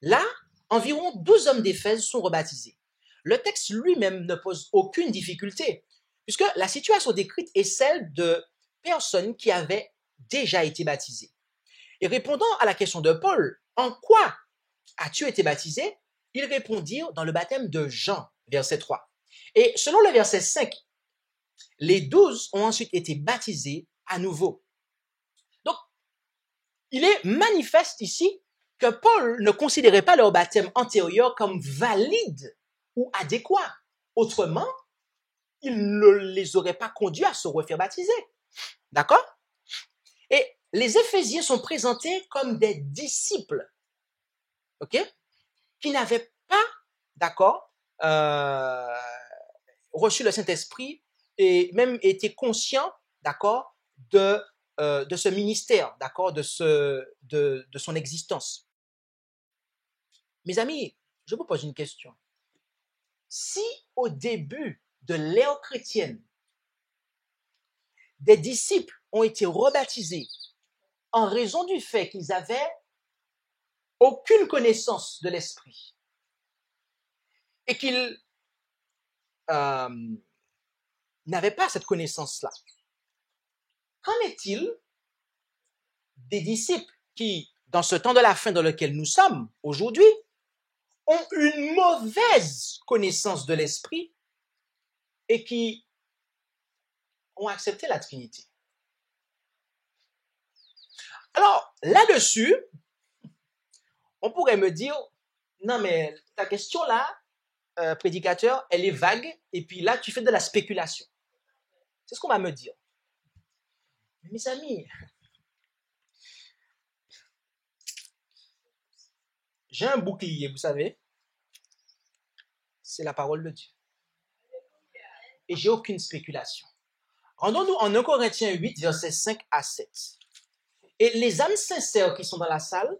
S2: Là, environ 12 hommes d'Éphèse sont rebaptisés. Le texte lui-même ne pose aucune difficulté, puisque la situation décrite est celle de personnes qui avaient déjà été baptisés. Et répondant à la question de Paul, en quoi as-tu été baptisé? Ils répondirent dans le baptême de Jean, verset 3. Et selon le verset 5, les 12 ont ensuite été baptisés à nouveau. Donc, il est manifeste ici que Paul ne considérait pas leur baptême antérieur comme valide ou adéquat. Autrement, il ne les aurait pas conduits à se refaire baptiser. D'accord? Et les Éphésiens sont présentés comme des disciples, ok, qui n'avaient pas, d'accord, reçu le Saint-Esprit et même été conscients, d'accord, de ce ministère, d'accord, de son existence. Mes amis, je vous pose une question. Si au début de l'ère chrétienne, des disciples ont été rebaptisés en raison du fait qu'ils avaient aucune connaissance de l'Esprit et qu'ils n'avaient pas cette connaissance-là, qu'en est-il des disciples qui, dans ce temps de la fin dans lequel nous sommes aujourd'hui, ont une mauvaise connaissance de l'Esprit et qui ont accepté la Trinité? Alors, là-dessus, on pourrait me dire, non mais ta question là, prédicateur, elle est vague, et puis là, tu fais de la spéculation. C'est ce qu'on va me dire. Mais mes amis, j'ai un bouclier, vous savez, c'est la parole de Dieu. Et j'ai aucune spéculation. Rendons-nous en 1 Corinthiens 8, versets 5 à 7. Et les âmes sincères qui sont dans la salle,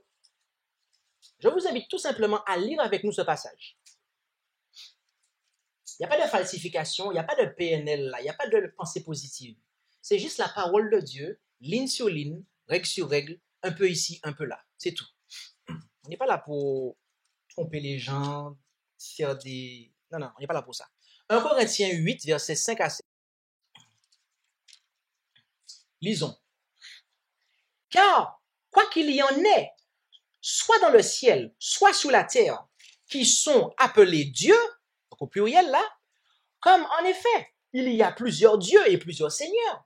S2: je vous invite tout simplement à lire avec nous ce passage. Il n'y a pas de falsification, il n'y a pas de PNL là, il n'y a pas de pensée positive. C'est juste la parole de Dieu, ligne sur ligne, règle sur règle, un peu ici, un peu là. C'est tout. On n'est pas là pour tromper les gens, faire des... Non, on n'est pas là pour ça. 1 Corinthiens 8, versets 5 à 7. Lisons. Car, quoi qu'il y en ait, soit dans le ciel, soit sous la terre, qui sont appelés dieux, donc au pluriel là, comme en effet, il y a plusieurs dieux et plusieurs seigneurs.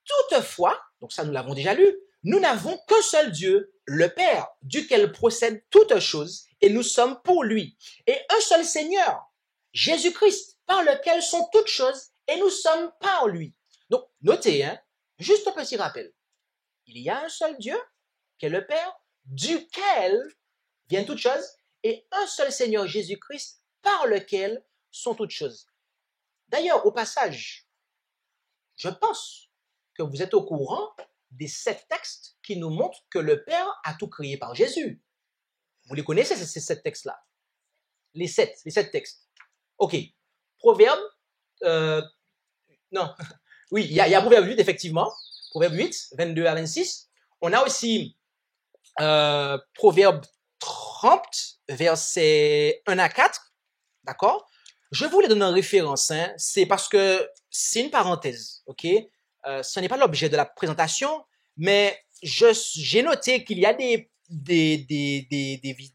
S2: Toutefois, donc ça nous l'avons déjà lu, nous n'avons qu'un seul Dieu, le Père, duquel procèdent toutes choses, et nous sommes pour lui. Et un seul Seigneur, Jésus-Christ, par lequel sont toutes choses, et nous sommes par lui. Donc, notez, juste un petit rappel. Il y a un seul Dieu, qui est le Père, duquel viennent toutes choses, et un seul Seigneur Jésus-Christ, par lequel sont toutes choses. D'ailleurs, au passage, je pense que vous êtes au courant des 7 textes qui nous montrent que le Père a tout créé par Jésus. Vous les connaissez, ces 7 textes-là? Les 7 textes. Ok. Proverbe, non, oui, il y a Proverbe 8, effectivement. Proverbe 8, 22 à 26. On a aussi Proverbe 30, versets 1 à 4. D'accord? Je vous les donne en référence, c'est parce que c'est une parenthèse, ok? Ce n'est pas l'objet de la présentation, mais j'ai noté qu'il y a des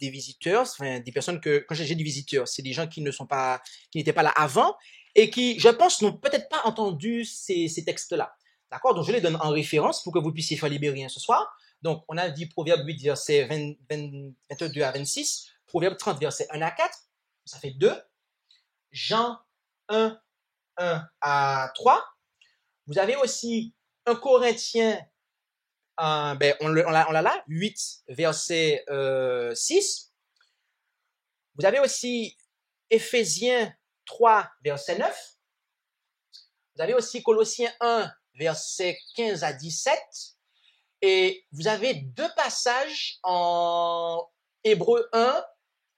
S2: visiteurs, enfin, des personnes que, quand j'ai dit visiteurs, c'est des gens qui n'étaient pas là avant, et qui, je pense, n'ont peut-être pas entendu ces textes-là. D'accord? Donc, je les donne en référence pour que vous puissiez faire les Bériens ce soir. Donc, on a dit Proverbe 8, verset 22 à 26, Proverbe 30, verset 1 à 4, ça fait 2. Jean 1, 1 à 3. Vous avez aussi 1 Corinthiens, on l'a là, 8, verset 6. Vous avez aussi Éphésiens 3, verset 9. Vous avez aussi Colossiens 1, verset 15 à 17. Et vous avez 2 passages en Hébreux 1,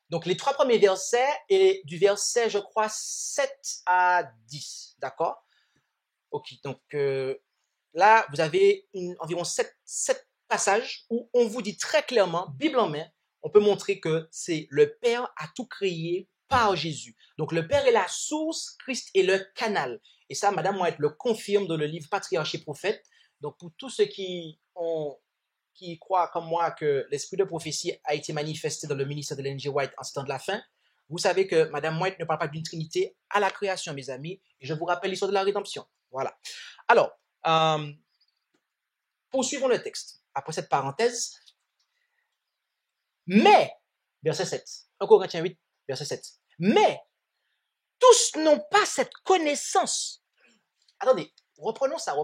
S2: donc les 3 premiers versets, et du verset, je crois, 7 à 10. D'accord? Ok, donc là, vous avez environ 7 passages où on vous dit très clairement, Bible en main, on peut montrer que c'est le Père a tout créé par Jésus. Donc le Père est la source, Christ est le canal. Et ça, Madame White le confirme dans le livre Patriarche et Prophète. Donc pour tous ceux qui ont qui croient comme moi que l'esprit de prophétie a été manifesté dans le ministère de Ellen G. White en ce temps de la fin, vous savez que Madame White ne parle pas d'une trinité à la création, mes amis, et je vous rappelle l'histoire de la rédemption. Voilà. Alors, poursuivons le texte. Après cette parenthèse, mais, verset 7, 1 Corinthiens 8, verset 7, mais tous n'ont pas cette connaissance. Attendez, reprenons ça.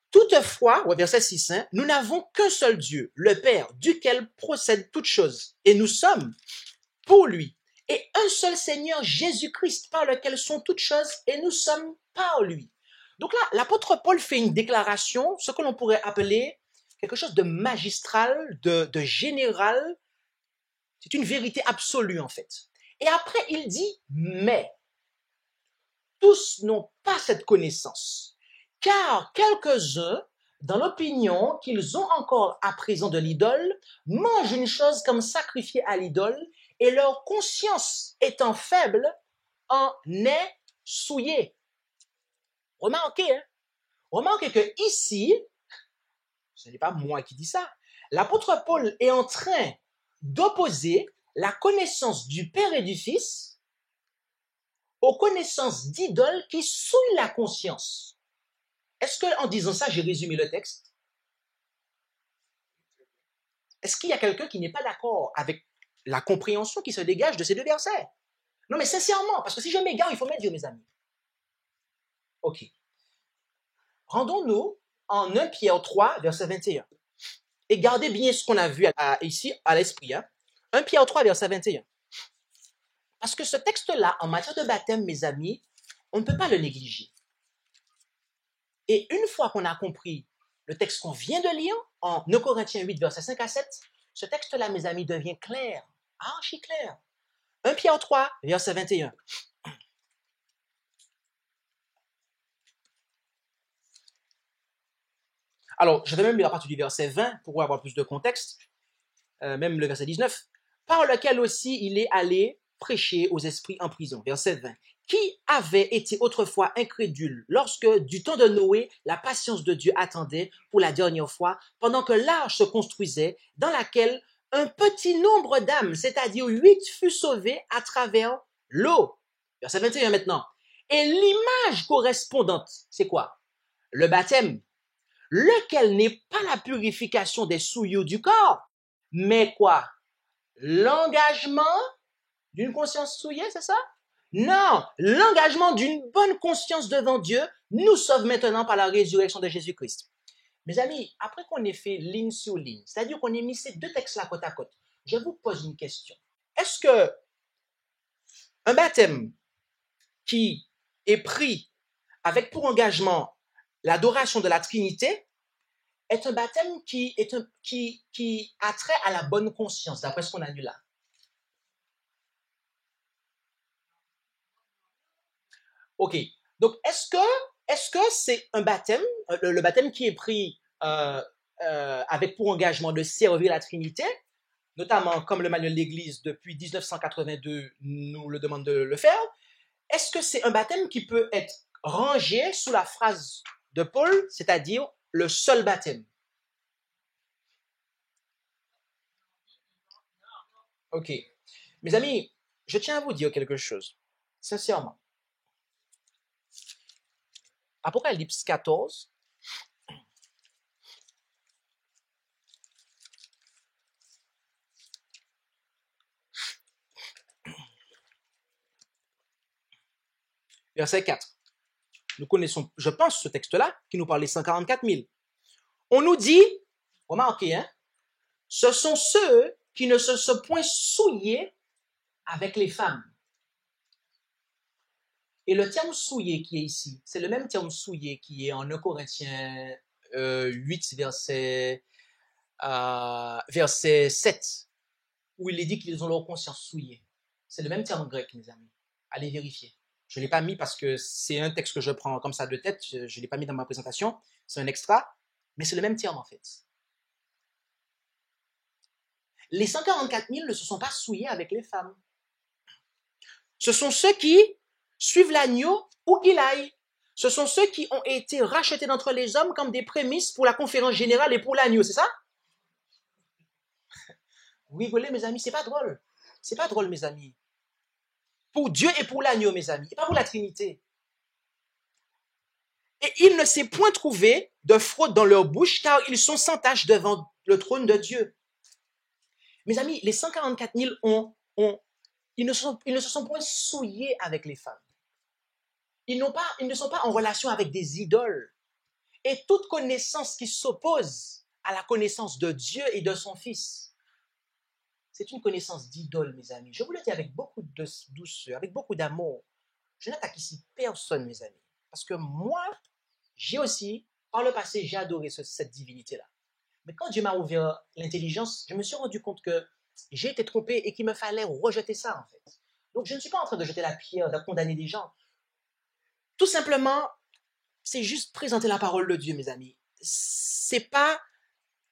S2: Toutefois, verset 6, nous n'avons qu'un seul Dieu, le Père, duquel procèdent toutes choses, et nous sommes pour lui, et un seul Seigneur Jésus-Christ, par lequel sont toutes choses, et nous sommes par lui. Donc là, l'apôtre Paul fait une déclaration, ce que l'on pourrait appeler quelque chose de magistral, de général. C'est une vérité absolue, en fait. Et après, il dit, mais tous n'ont pas cette connaissance, car quelques-uns, dans l'opinion qu'ils ont encore à présent de l'idole, mangent une chose comme sacrifiée à l'idole, et leur conscience étant faible, en est souillée. Remarquez que ici, ce n'est pas moi qui dis ça, l'apôtre Paul est en train d'opposer la connaissance du Père et du Fils aux connaissances d'idoles qui souillent la conscience. Est-ce que, en disant ça, j'ai résumé le texte? Est-ce qu'il y a quelqu'un qui n'est pas d'accord avec la compréhension qui se dégage de ces deux versets? Non, mais sincèrement, parce que si je m'égare, il faut mettre Dieu, mes amis. Ok. Rendons-nous en 1 Pierre 3, verset 21. Et gardez bien ce qu'on a vu ici à l'esprit. 1 Pierre 3, verset 21. Parce que ce texte-là, en matière de baptême, mes amis, on ne peut pas le négliger. Et une fois qu'on a compris le texte qu'on vient de lire, en 2 Corinthiens 8, versets 5 à 7, ce texte-là, mes amis, devient clair, archi clair. 1 Pierre 3, verset 21. Alors, je vais même lire à partir du verset 20 pour avoir plus de contexte, même le verset 19, par lequel aussi il est allé prêcher aux esprits en prison. Verset 20. Qui avait été autrefois incrédule lorsque, du temps de Noé, la patience de Dieu attendait pour la dernière fois, pendant que l'arche se construisait, dans laquelle un petit nombre d'âmes, c'est-à-dire 8, fut sauvé à travers l'eau. Verset 21 maintenant. Et l'image correspondante, c'est quoi? Le baptême, lequel n'est pas la purification des souillures du corps, mais quoi? L'engagement d'une conscience souillée, c'est ça? Non, l'engagement d'une bonne conscience devant Dieu nous sauve maintenant par la résurrection de Jésus-Christ. Mes amis, après qu'on ait fait ligne sur ligne, c'est-à-dire qu'on ait mis ces deux textes-là côte à côte, je vous pose une question. Est-ce que un baptême qui est pris avec pour engagement l'adoration de la Trinité est un baptême qui a trait à la bonne conscience, d'après ce qu'on a lu là? Ok. Donc, est-ce que c'est un baptême, le baptême qui est pris avec pour engagement de servir la Trinité, notamment comme le manuel de l'Église depuis 1982 nous le demande de le faire, est-ce que c'est un baptême qui peut être rangé sous la phrase de Paul, c'est-à-dire le seul baptême? Ok. Mes amis, je tiens à vous dire quelque chose, sincèrement. Apocalypse 14, verset 4. Nous connaissons, je pense, ce texte-là, qui nous parle des 144 000. On nous dit, remarquez, ce sont ceux qui ne se sont point souillés avec les femmes. Et le terme souillé qui est ici, c'est le même terme souillé qui est en 1 Corinthiens 8, verset 7, où il est dit qu'ils ont leur conscience souillée. C'est le même terme grec, mes amis. Allez vérifier. Je ne l'ai pas mis parce que c'est un texte que je prends comme ça de tête. Je ne l'ai pas mis dans ma présentation. C'est un extra. Mais c'est le même terme, en fait. Les 144 000 ne se sont pas souillés avec les femmes. Ce sont ceux qui suivent l'agneau où qu'il aille. Ce sont ceux qui ont été rachetés d'entre les hommes comme des prémices pour la conférence générale et pour l'agneau, c'est ça? Vous rigolez, mes amis, c'est pas drôle. C'est pas drôle, mes amis. Pour Dieu et pour l'agneau, mes amis, et pas pour la Trinité. Et il ne s'est point trouvé de fraude dans leur bouche, car ils sont sans tache devant le trône de Dieu. Mes amis, les 144 000 ils ne se sont point souillés avec les femmes. Ils ne sont pas en relation avec des idoles. Et toute connaissance qui s'oppose à la connaissance de Dieu et de son Fils, c'est une connaissance d'idole, mes amis. Je vous le dis avec beaucoup de douceur, avec beaucoup d'amour. Je n'attaque ici personne, mes amis. Parce que moi, j'ai aussi, par le passé, j'ai adoré cette divinité-là. Mais quand Dieu m'a ouvert l'intelligence, je me suis rendu compte que j'ai été trompé et qu'il me fallait rejeter ça, en fait. Donc, je ne suis pas en train de jeter la pierre, de condamner des gens. Tout simplement, c'est juste présenter la parole de Dieu, mes amis. C'est pas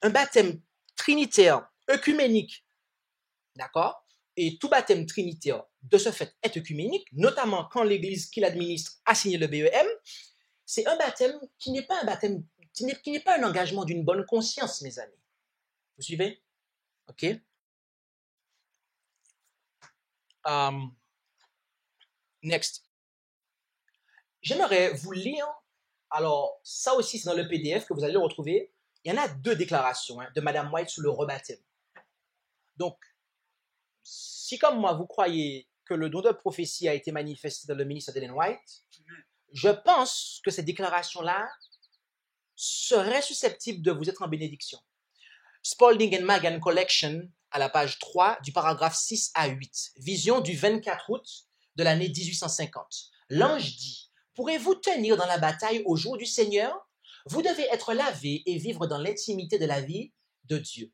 S2: un baptême trinitaire, œcuménique, d'accord? Et tout baptême trinitaire, de ce fait, est œcuménique, notamment quand l'Église qui l'administre a signé le BEM. C'est un baptême qui n'est pas un baptême, qui n'est pas un engagement d'une bonne conscience, mes amis. Vous suivez? OK? Next. J'aimerais vous lire, alors ça aussi c'est dans le PDF que vous allez le retrouver. Il y en a 2 déclarations de Madame White sur le rebaptême. Donc, si comme moi vous croyez que le don de prophétie a été manifesté dans le ministère d'Ellen White, je pense que cette déclaration-là serait susceptible de vous être en bénédiction. Spalding and Magan Collection, à la page 3, du paragraphe 6 à 8. Vision du 24 août de l'année 1850. L'ange dit, « Pourrez-vous tenir dans la bataille au jour du Seigneur? Vous devez être lavé et vivre dans l'intimité de la vie de Dieu.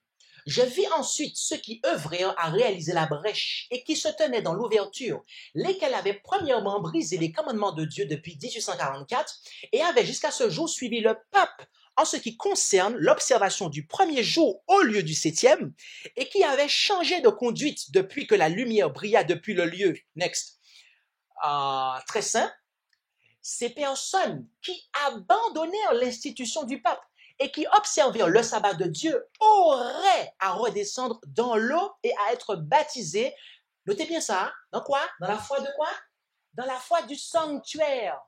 S2: Je vis ensuite ceux qui œuvrèrent à réaliser la brèche et qui se tenaient dans l'ouverture, lesquels avaient premièrement brisé les commandements de Dieu depuis 1844 et avaient jusqu'à ce jour suivi le pape en ce qui concerne l'observation du premier jour au lieu du 7e et qui avaient changé de conduite depuis que la lumière brilla depuis le lieu. Next. Très saint. Ces personnes qui abandonnèrent l'institution du pape et qui observèrent le sabbat de Dieu auraient à redescendre dans l'eau et à être baptisés. Notez bien ça. Hein? Dans quoi? Dans la foi de quoi? Dans la foi du sanctuaire.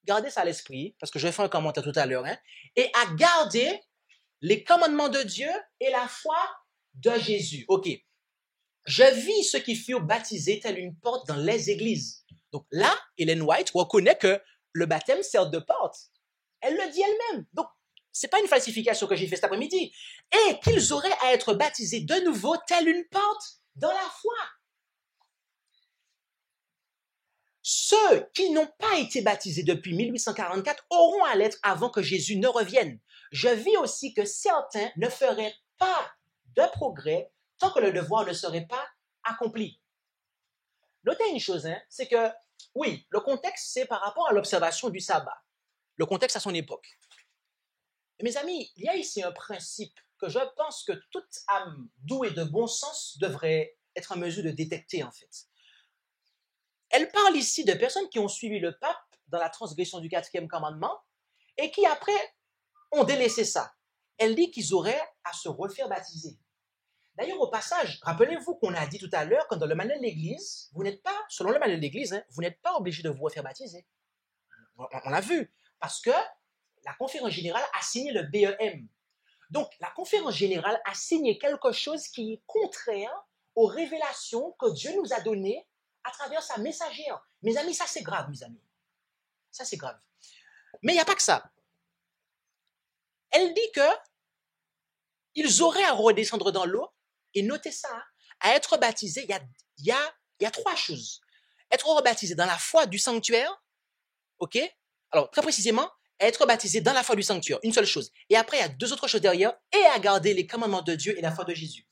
S2: Gardez ça à l'esprit, parce que je vais faire un commentaire tout à l'heure. Hein? Et à garder les commandements de Dieu et la foi de Jésus. OK. Je vis ceux qui furent baptisés telle une porte dans les églises. Donc là, Ellen White reconnaît que le baptême sert de porte. Elle le dit elle-même. Donc, c'est pas une falsification que j'ai fait cet après-midi. Et qu'ils auraient à être baptisés de nouveau telle une porte dans la foi. Ceux qui n'ont pas été baptisés depuis 1844 auront à l'être avant que Jésus ne revienne. Je vis aussi que certains ne feraient pas de progrès tant que le devoir ne serait pas accompli. Notez une chose, hein, c'est que, oui, le contexte, c'est par rapport à l'observation du sabbat. Le contexte à son époque. Mais mes amis, il y a ici un principe que je pense que toute âme douée de bon sens devrait être en mesure de détecter, en fait. Elle parle ici de personnes qui ont suivi le pape dans la transgression du 4e commandement et qui, après, ont délaissé ça. Elle dit qu'ils auraient à se refaire baptiser. D'ailleurs, au passage, rappelez-vous qu'on a dit tout à l'heure que dans le manuel de l'Église, vous n'êtes pas, selon le manuel de l'Église, hein, vous n'êtes pas obligé de vous refaire baptiser. On l'a vu, parce que la conférence générale a signé le BEM. Donc, la conférence générale a signé quelque chose qui est contraire aux révélations que Dieu nous a données à travers sa messagère. Mes amis, ça c'est grave, mes amis. Ça c'est grave. Mais il n'y a pas que ça. Elle dit que ils auraient à redescendre dans l'eau, et notez ça, hein, à être baptisés, il y a 3 choses. Être rebaptisé dans la foi du sanctuaire, ok? Alors, très précisément, être baptisé dans la foi du sanctuaire, une seule chose. Et après, il y a 2 autres choses derrière, et à garder les commandements de Dieu et la foi de Jésus.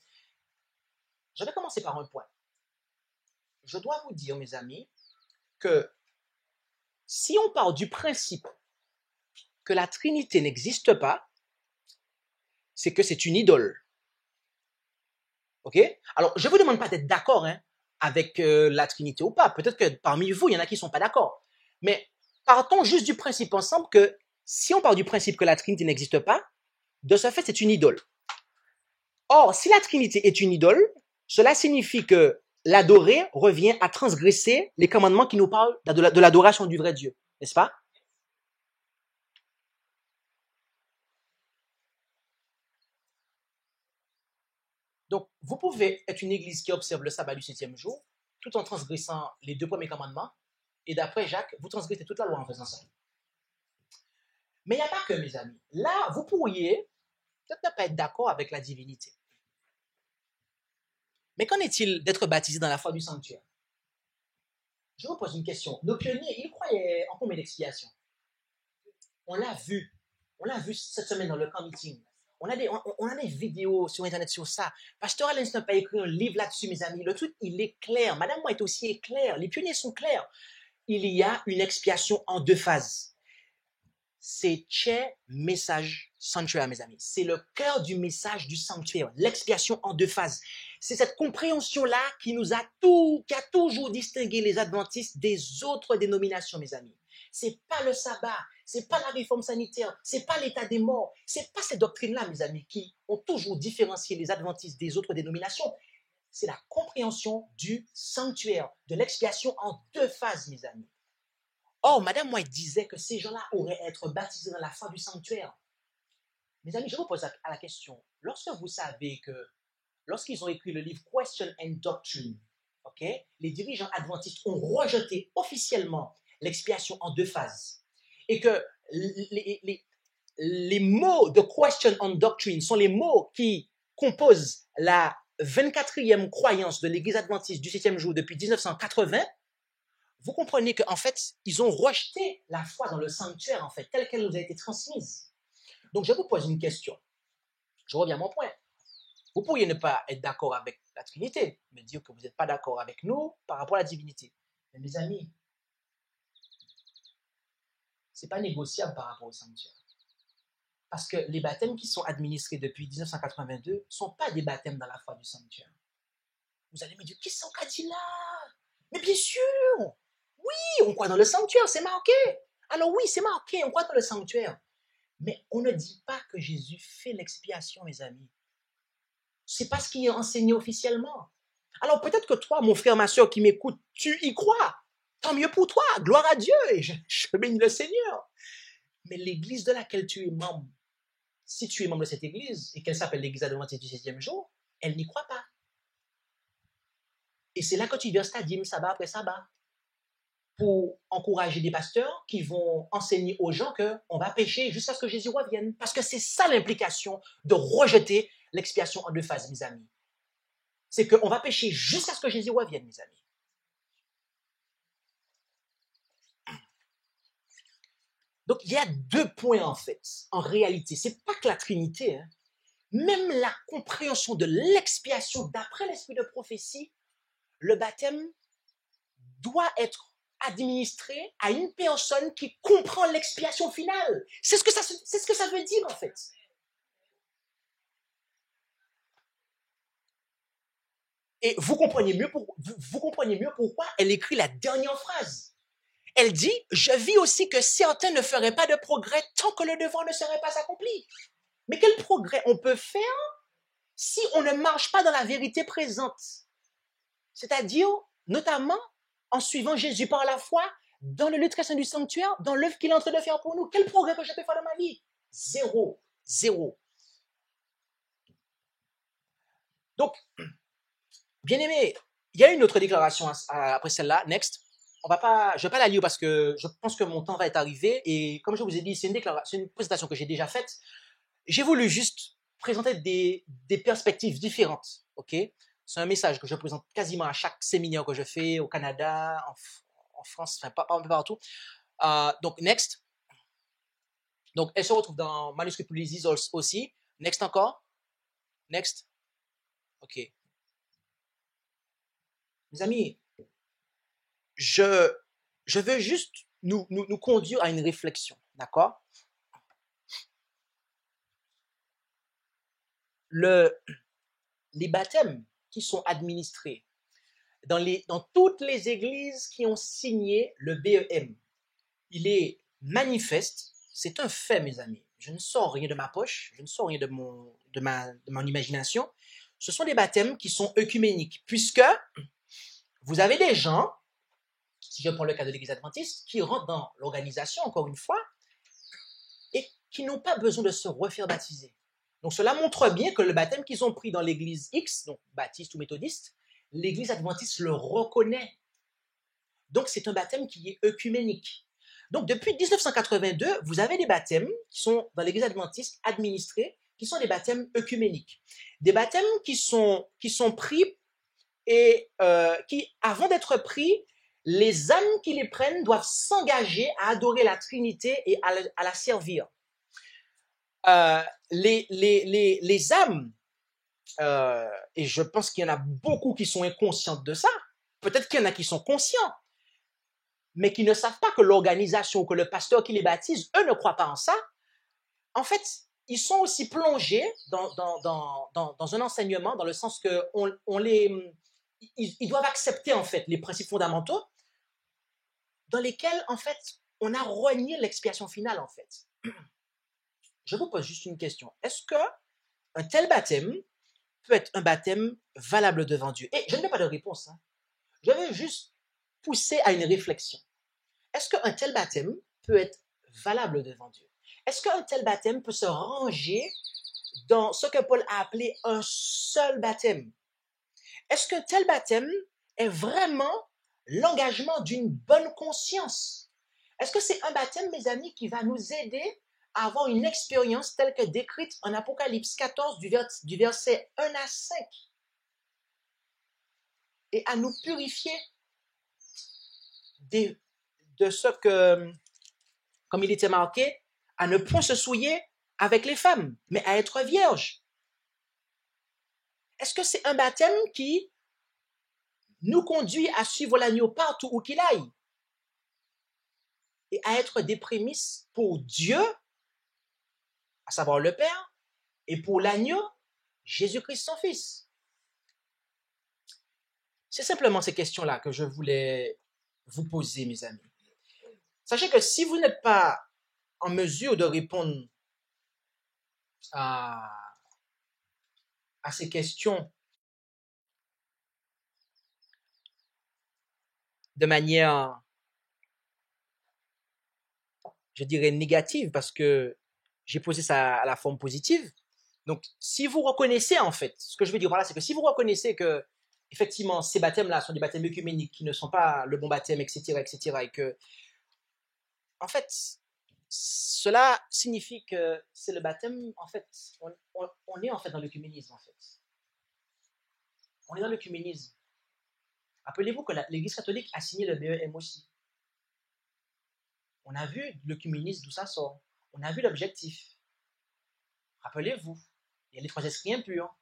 S2: Je vais commencer par un point. Je dois vous dire, mes amis, que si on part du principe que la Trinité n'existe pas, c'est que c'est une idole. Ok? Alors, je ne vous demande pas d'être d'accord, hein, avec la Trinité ou pas. Peut-être que parmi vous, il y en a qui ne sont pas d'accord. Mais Partons juste du principe ensemble que si on part du principe que la Trinité n'existe pas, de ce fait, c'est une idole. Or, si la Trinité est une idole, cela signifie que l'adorer revient à transgresser les commandements qui nous parlent de l'adoration du vrai Dieu, n'est-ce pas? Donc, vous pouvez être une église qui observe le sabbat du 7e jour, tout en transgressant les 2 premiers commandements, et d'après Jacques, vous transgressez toute la loi en faisant ça. Mais il n'y a pas que, mes amis. Là, vous pourriez peut-être ne pas être d'accord avec la divinité. Mais qu'en est-il d'être baptisé dans la foi du sanctuaire? Je vous pose une question. Nos pionniers, ils croyaient en combien d'expiations? On l'a vu cette semaine dans le camp meeting. On a des vidéos sur Internet sur ça. Pasteur Alain n'a pas écrit un livre là-dessus, mes amis. Le truc, il est clair. Madame White aussi est claire. Les pionniers sont clairs. Il y a une expiation en 2 phases. C'est message sanctuaire, mes amis. C'est le cœur du message du sanctuaire. L'expiation en 2 phases. C'est cette compréhension-là qui a toujours distingué les adventistes des autres dénominations, mes amis. C'est pas le sabbat, c'est pas la réforme sanitaire, c'est pas l'état des morts, c'est pas ces doctrines-là, mes amis, qui ont toujours différencié les adventistes des autres dénominations. C'est la compréhension du sanctuaire, de l'expiation en 2 phases, mes amis. Or, Madame White disait que ces gens-là auraient être baptisés dans la foi du sanctuaire. Mes amis, je vous pose la question. Lorsque vous savez que, lorsqu'ils ont écrit le livre Question and Doctrine, les dirigeants adventistes ont rejeté officiellement l'expiation en 2 phases, et que les mots de Question and Doctrine sont les mots qui composent la 24e croyance de l'Église adventiste du 7e jour depuis 1980, vous comprenez qu'en fait, ils ont rejeté la foi dans le sanctuaire, en fait, telle qu'elle nous a été transmise. Donc, je vous pose une question. Je reviens à mon point. Vous pourriez ne pas être d'accord avec la Trinité, me dire que vous n'êtes pas d'accord avec nous par rapport à la divinité. Mais mes amis, ce n'est pas négociable par rapport au sanctuaire. Parce que les baptêmes qui sont administrés depuis 1982 ne sont pas des baptêmes dans la foi du sanctuaire. Vous allez me dire, qu'est-ce qu'on a dit là? Mais bien sûr! Oui, on croit dans le sanctuaire, c'est marqué. Alors oui, c'est marqué, on croit dans le sanctuaire. Mais on ne dit pas que Jésus fait l'expiation, mes amis. C'est pas ce qui est enseigné officiellement. Alors peut-être que toi, mon frère, ma soeur qui m'écoute, tu y crois. Tant mieux pour toi, gloire à Dieu, et je bénis le Seigneur. Mais l'église de laquelle tu es membre, si tu es membre de cette église, et qu'elle s'appelle l'église adventiste du 7e jour, elle n'y croit pas. Et c'est là que tu verses ta dîme, sabbat après sabbat, pour encourager des pasteurs qui vont enseigner aux gens qu'on va pécher jusqu'à ce que Jésus revienne. Parce que c'est ça l'implication de rejeter l'expiation en 2 phases, mes amis. C'est qu'on va pécher jusqu'à ce que Jésus revienne, mes amis. Donc, il y a 2 points, en fait, en réalité. C'est pas que la Trinité, hein. Même la compréhension de l'expiation d'après l'esprit de prophétie, le baptême doit être administré à une personne qui comprend l'expiation finale. C'est ce que ça veut dire, en fait. Et vous comprenez mieux pourquoi elle écrit la dernière phrase. Elle dit, je vis aussi que certains ne feraient pas de progrès tant que le devoir ne serait pas accompli. Mais quel progrès on peut faire si on ne marche pas dans la vérité présente? C'est-à-dire, notamment, en suivant Jésus par la foi, dans le l'éducation du sanctuaire, dans l'œuvre qu'il est en train de faire pour nous. Quel progrès que je peux faire dans ma vie? Zéro. Donc, bien aimé, il y a une autre déclaration après celle-là, next. Je ne vais pas la lire parce que je pense que mon temps va être arrivé. Et comme je vous ai dit, c'est une présentation que j'ai déjà faite. J'ai voulu juste présenter des perspectives différentes. C'est un message que je présente quasiment à chaque séminaire que je fais au Canada, en France, enfin pas partout. Donc, next. Donc, elle se retrouve dans Manuscrit Ulysses aussi. Next encore. Next. OK. Mes amis, je veux juste nous conduire à une réflexion, d'accord? Les baptêmes qui sont administrés dans toutes les églises qui ont signé le BEM, il est manifeste, c'est un fait, mes amis. Je ne sors rien de ma poche, je ne sors rien de mon imagination. Ce sont des baptêmes qui sont œcuméniques, puisque vous avez des gens, si je prends le cas de l'Église adventiste, qui rentrent dans l'organisation, encore une fois, et qui n'ont pas besoin de se refaire baptiser. Donc cela montre bien que le baptême qu'ils ont pris dans l'Église X, donc baptiste ou méthodiste, l'Église adventiste le reconnaît. Donc c'est un baptême qui est œcuménique. Donc depuis 1982, vous avez des baptêmes qui sont dans l'Église adventiste administrés, qui sont des baptêmes œcuméniques. Des baptêmes qui sont pris et qui, avant d'être pris, les âmes qui les prennent doivent s'engager à adorer la Trinité et à la servir. Les âmes, et je pense qu'il y en a beaucoup qui sont inconscientes de ça, peut-être qu'il y en a qui sont conscients, mais qui ne savent pas que l'organisation ou que le pasteur qui les baptise, eux ne croient pas en ça. En fait, ils sont aussi plongés dans un enseignement, dans le sens que ils doivent accepter en fait les principes fondamentaux dans lesquels en fait on a renié l'expiation finale en fait. Je vous pose juste une question. Est-ce que un tel baptême peut être un baptême valable devant Dieu? Et je n'ai pas de réponse. Hein. Je veux juste pousser à une réflexion. Est-ce qu'un tel baptême peut être valable devant Dieu? Est-ce qu'un tel baptême peut se ranger dans ce que Paul a appelé un seul baptême? Est-ce qu'un tel baptême est vraiment l'engagement d'une bonne conscience? Est-ce que c'est un baptême, mes amis, qui va nous aider à avoir une expérience telle que décrite en Apocalypse 14 du verset 1 à 5 et à nous purifier de ce que, comme il était marqué, à ne point se souiller avec les femmes, mais à être vierge? Est-ce que c'est un baptême qui nous conduit à suivre l'agneau partout où qu'il aille et à être des prémices pour Dieu, à savoir le Père, et pour l'agneau, Jésus-Christ son Fils? C'est simplement ces questions-là que je voulais vous poser, mes amis. Sachez que si vous n'êtes pas en mesure de répondre à ces questions de manière, je dirais, négative, parce que j'ai posé ça à la forme positive. Donc, si vous reconnaissez, en fait, ce que je veux dire par là, c'est que si vous reconnaissez que, effectivement, ces baptêmes-là sont des baptêmes œcuméniques qui ne sont pas le bon baptême, etc., et que, en fait, cela signifie que c'est le baptême, en fait, on est en fait dans l'œcuménisme, en fait. On est dans l'œcuménisme. Rappelez-vous que l'Église catholique a signé le BEM aussi. On a vu l'œcuménisme d'où ça sort. On a vu l'objectif. Rappelez-vous, il y a les 3 esprits impurs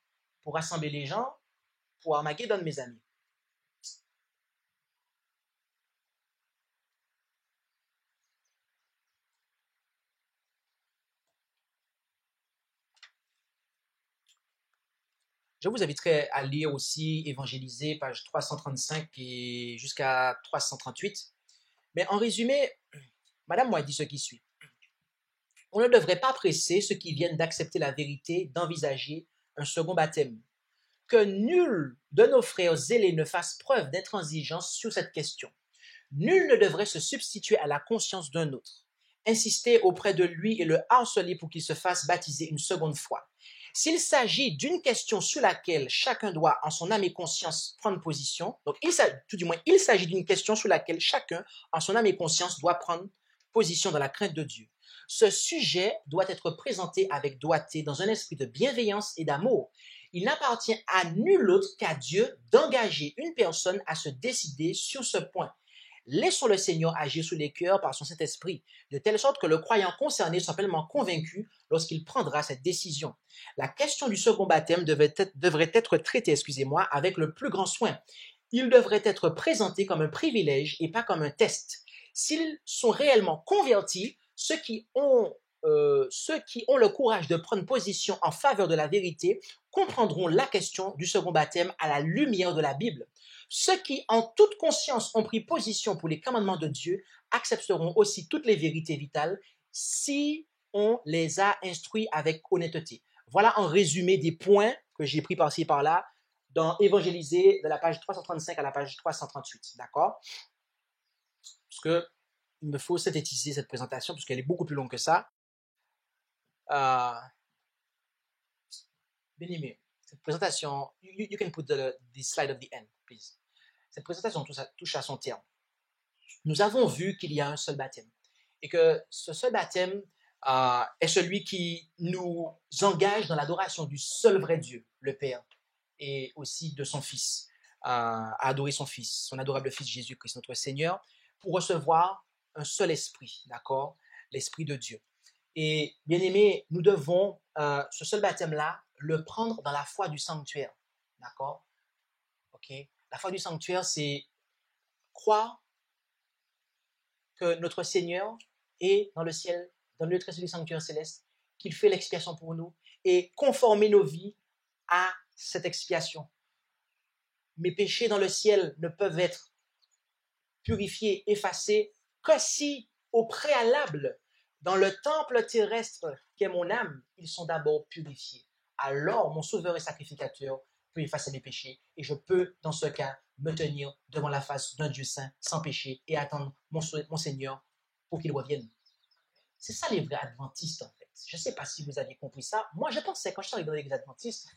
S2: pour rassembler les gens pour Armageddon, mes amis. Je vous inviterai à lire aussi Évangéliser, page 335 et jusqu'à 338. Mais en résumé, Madame Moy dit ce qui suit. On ne devrait pas presser ceux qui viennent d'accepter la vérité d'envisager un second baptême. Que nul de nos frères zélés ne fasse preuve d'intransigeance sur cette question. Nul ne devrait se substituer à la conscience d'un autre, insister auprès de lui et le harceler pour qu'il se fasse baptiser une seconde fois. S'il s'agit d'une question sur laquelle chacun doit, en son âme et conscience, prendre position, donc il s'agit d'une question sur laquelle chacun, en son âme et conscience, doit prendre position dans la crainte de Dieu. Ce sujet doit être présenté avec doigté dans un esprit de bienveillance et d'amour. Il n'appartient à nul autre qu'à Dieu d'engager une personne à se décider sur ce point. Laissons le Seigneur agir sur les cœurs par son Saint-Esprit, de telle sorte que le croyant concerné soit pleinement convaincu lorsqu'il prendra cette décision. La question du second baptême devrait être traitée, avec le plus grand soin. Il devrait être présenté comme un privilège et pas comme un test. S'ils sont réellement convertis, ceux qui ont ceux qui ont le courage de prendre position en faveur de la vérité comprendront la question du second baptême à la lumière de la Bible. Ceux qui, en toute conscience, ont pris position pour les commandements de Dieu accepteront aussi toutes les vérités vitales si on les a instruits avec honnêteté. Voilà en résumé des points que j'ai pris par-ci et par-là dans Évangéliser de la page 335 à la page 338. D'accord? Parce que il me faut synthétiser cette présentation parce qu'elle est beaucoup plus longue que ça. Bien aimé, cette présentation, you can put the slide of the end, please. Cette présentation touche à son terme. Nous avons vu qu'il y a un seul baptême et que ce seul baptême est celui qui nous engage dans l'adoration du seul vrai Dieu, le Père, et aussi de son Fils, à adorer son Fils, son adorable Fils Jésus-Christ, notre Seigneur, pour recevoir un seul esprit, d'accord? L'Esprit de Dieu. Et bien aimé, nous devons ce seul baptême-là le prendre dans la foi du sanctuaire, d'accord? Ok? La foi du sanctuaire, c'est croire que notre Seigneur est dans le ciel, dans le lieu très saint du sanctuaire céleste, qu'il fait l'expiation pour nous et conformer nos vies à cette expiation. Mes péchés dans le ciel ne peuvent être purifiés, effacés, que si, au préalable, dans le temple terrestre qu'est mon âme, ils sont d'abord purifiés. Alors, mon sauveur et sacrificateur peut effacer mes péchés et je peux, dans ce cas, me tenir devant la face d'un Dieu saint, sans péché, et attendre mon Seigneur pour qu'il revienne. C'est ça les vrais adventistes, en fait. Je ne sais pas si vous aviez compris ça. Moi, je pensais, quand je suis arrivé dans l'église adventiste,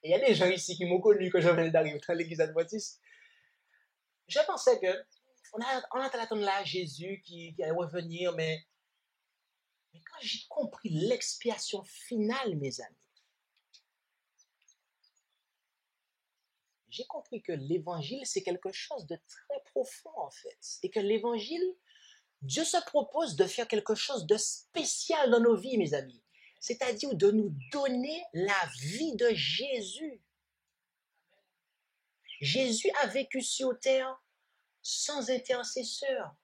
S2: et il y a des gens ici qui m'ont connu quand je venais d'arriver dans l'église adventiste, je pensais que on attend d'attendre là Jésus qui allait revenir, mais quand j'ai compris l'expiation finale, mes amis, j'ai compris que l'évangile, c'est quelque chose de très profond, en fait. Et que l'évangile, Dieu se propose de faire quelque chose de spécial dans nos vies, mes amis. C'est-à-dire de nous donner la vie de Jésus. Jésus a vécu sur terre sans intercesseur.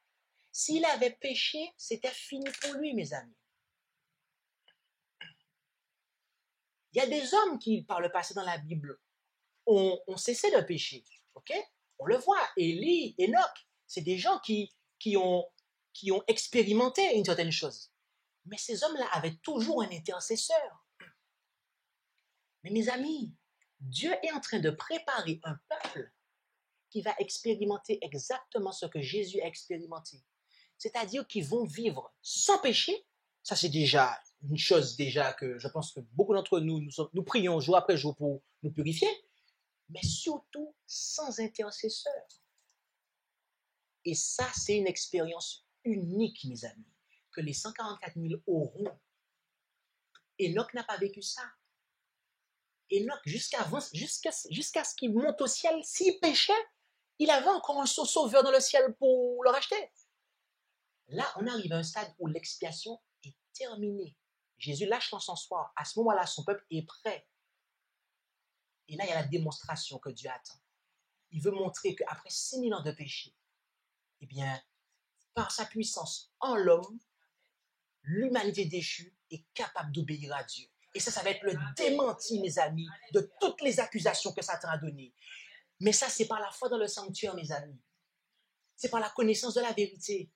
S2: S'il avait péché, c'était fini pour lui, mes amis. Il y a des hommes qui, par le passé dans la Bible, ont cessé de pécher. Ok? On le voit. Élie, Enoch, c'est des gens qui ont expérimenté une certaine chose. Mais ces hommes-là avaient toujours un intercesseur. Mais mes amis, Dieu est en train de préparer un peuple qui va expérimenter exactement ce que Jésus a expérimenté. C'est-à-dire qu'ils vont vivre sans péché. Ça, c'est déjà une chose que je pense que beaucoup d'entre nous, nous prions jour après jour pour nous purifier, mais surtout sans intercesseur. Et ça, c'est une expérience unique, mes amis, que les 144 000 auront. Enoch n'a pas vécu ça. Enoch, jusqu'à ce qu'il monte au ciel, s'il péchait, il avait encore un sauveur dans le ciel pour le racheter. Là, on arrive à un stade où l'expiation est terminée. Jésus lâche l'encensoir. À ce moment-là, son peuple est prêt. Et là, il y a la démonstration que Dieu attend. Il veut montrer qu'après 6000 ans de péché, eh bien, par sa puissance en l'homme, l'humanité déchue est capable d'obéir à Dieu. Et ça va être le démenti, mes amis, de toutes les accusations que Satan a données. Mais ça, c'est par la foi dans le sanctuaire, mes amis. C'est par la connaissance de la vérité.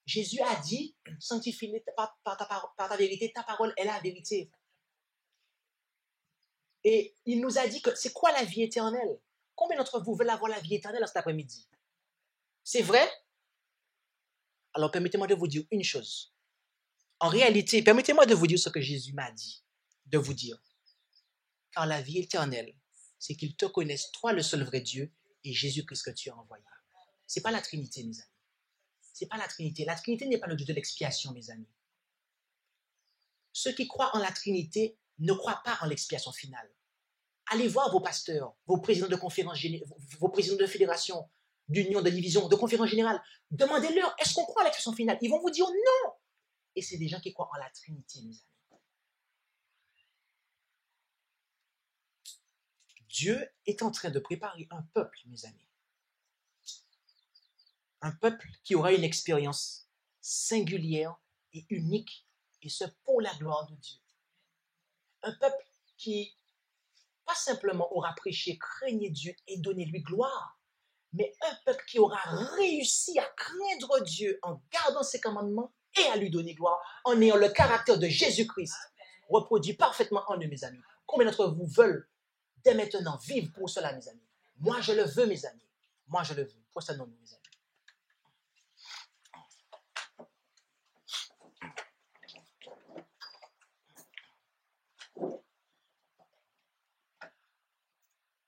S2: Jésus a dit, sanctifie-les par ta vérité, ta parole est la vérité. Et il nous a dit que c'est quoi la vie éternelle? Combien d'entre vous veulent avoir la vie éternelle cet après-midi? C'est vrai? Alors permettez-moi de vous dire une chose. En réalité, permettez-moi de vous dire ce que Jésus m'a dit de vous dire. Car la vie éternelle, c'est qu'ils te connaissent, toi le seul vrai Dieu, et Jésus-Christ que tu as envoyé. Ce n'est pas la Trinité, mes amis. Ce n'est pas la Trinité. La Trinité n'est pas le Dieu de l'expiation, mes amis. Ceux qui croient en la Trinité ne croient pas en l'expiation finale. Allez voir vos pasteurs, vos présidents de conférences, vos présidents de fédération, d'union, de division, de conférences générales. Demandez-leur, est-ce qu'on croit à l'expiation finale? Ils vont vous dire non. Et c'est des gens qui croient en la Trinité, mes amis. Dieu est en train de préparer un peuple, mes amis. Un peuple qui aura une expérience singulière et unique, et ce pour la gloire de Dieu. Un peuple qui, pas simplement aura prêché, craignez Dieu et donnez-lui gloire, mais un peuple qui aura réussi à craindre Dieu en gardant ses commandements et à lui donner gloire, en ayant le caractère de Jésus-Christ reproduit parfaitement en eux, mes amis. Combien d'entre vous veulent dès maintenant vivre pour cela, mes amis? Moi, je le veux, mes amis. Moi, je le veux. Prosternons-nous, mes amis.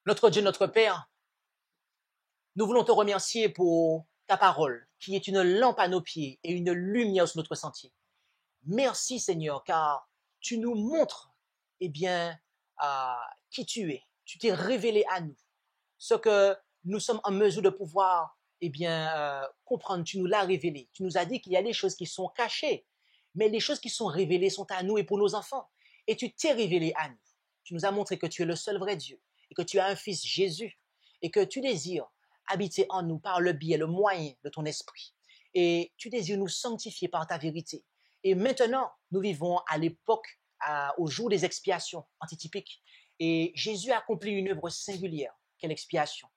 S2: Notre Dieu, notre Père, nous voulons te remercier pour ta parole, qui est une lampe à nos pieds et une lumière sur notre sentier. Merci, Seigneur, car tu nous montres, qui tu es. Tu t'es révélé à nous. Ce que nous sommes en mesure de pouvoir, comprendre, tu nous l'as révélé. Tu nous as dit qu'il y a des choses qui sont cachées, mais les choses qui sont révélées sont à nous et pour nos enfants. Et tu t'es révélé à nous. Tu nous as montré que tu es le seul vrai Dieu et que tu as un fils Jésus et que tu désires habiter en nous par le biais, le moyen de ton esprit. Et tu désires nous sanctifier par ta vérité. Et maintenant, nous vivons à l'époque, au jour des expiations antitypiques. Et Jésus a accompli une œuvre singulière, qu'est l'expiation.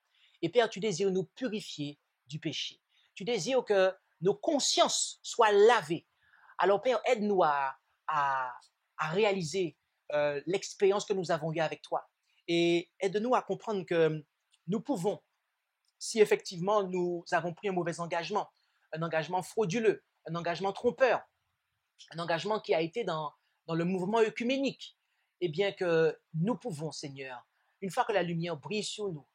S2: Et Père, tu désires nous purifier du péché. Tu désires que nos consciences soient lavées. Alors Père, aide-nous à réaliser l'expérience que nous avons eue avec toi. Et aide-nous à comprendre que nous pouvons, si effectivement nous avons pris un mauvais engagement, un engagement frauduleux, un engagement trompeur, un engagement qui a été dans le mouvement œcuménique, eh bien que nous pouvons, Seigneur, une fois que la lumière brille sur nous,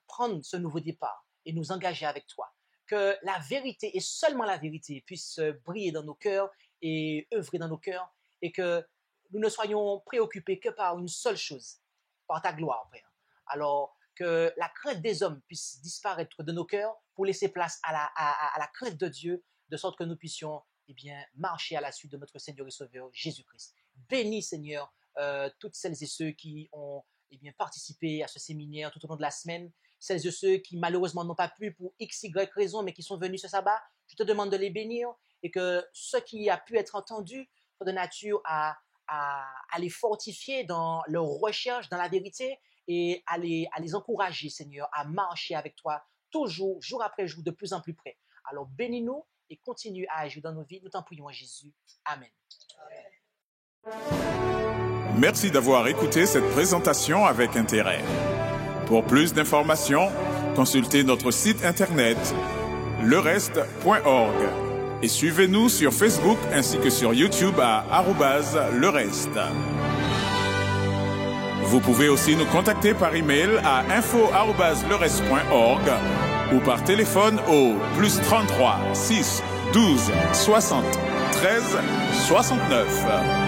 S2: prendre ce nouveau départ et nous engager avec toi. Que la vérité et seulement la vérité puisse briller dans nos cœurs et œuvrer dans nos cœurs et que nous ne soyons préoccupés que par une seule chose, par ta gloire, Père. Alors que la crainte des hommes puisse disparaître de nos cœurs pour laisser place à la crainte de Dieu, de sorte que nous puissions marcher à la suite de notre Seigneur et Sauveur Jésus-Christ. Bénis, Seigneur, toutes celles et ceux qui ont participé à ce séminaire tout au long de la semaine, celles et ceux qui malheureusement n'ont pas pu pour x, y raison, mais qui sont venus ce sabbat. Je te demande de les bénir et que ce qui a pu être entendu soit de nature à les fortifier dans leur recherche, dans la vérité et à les encourager, Seigneur, à marcher avec toi toujours, jour après jour, de plus en plus près. Alors bénis-nous et continue à agir dans nos vies. Nous t'en prions en Jésus. Amen.
S1: Merci d'avoir écouté cette présentation avec intérêt. Pour plus d'informations, consultez notre site internet lereste.org et suivez-nous sur Facebook ainsi que sur YouTube à @lereste. Vous pouvez aussi nous contacter par email à info@lereste.org ou par téléphone au +33 6 12 60 13 69.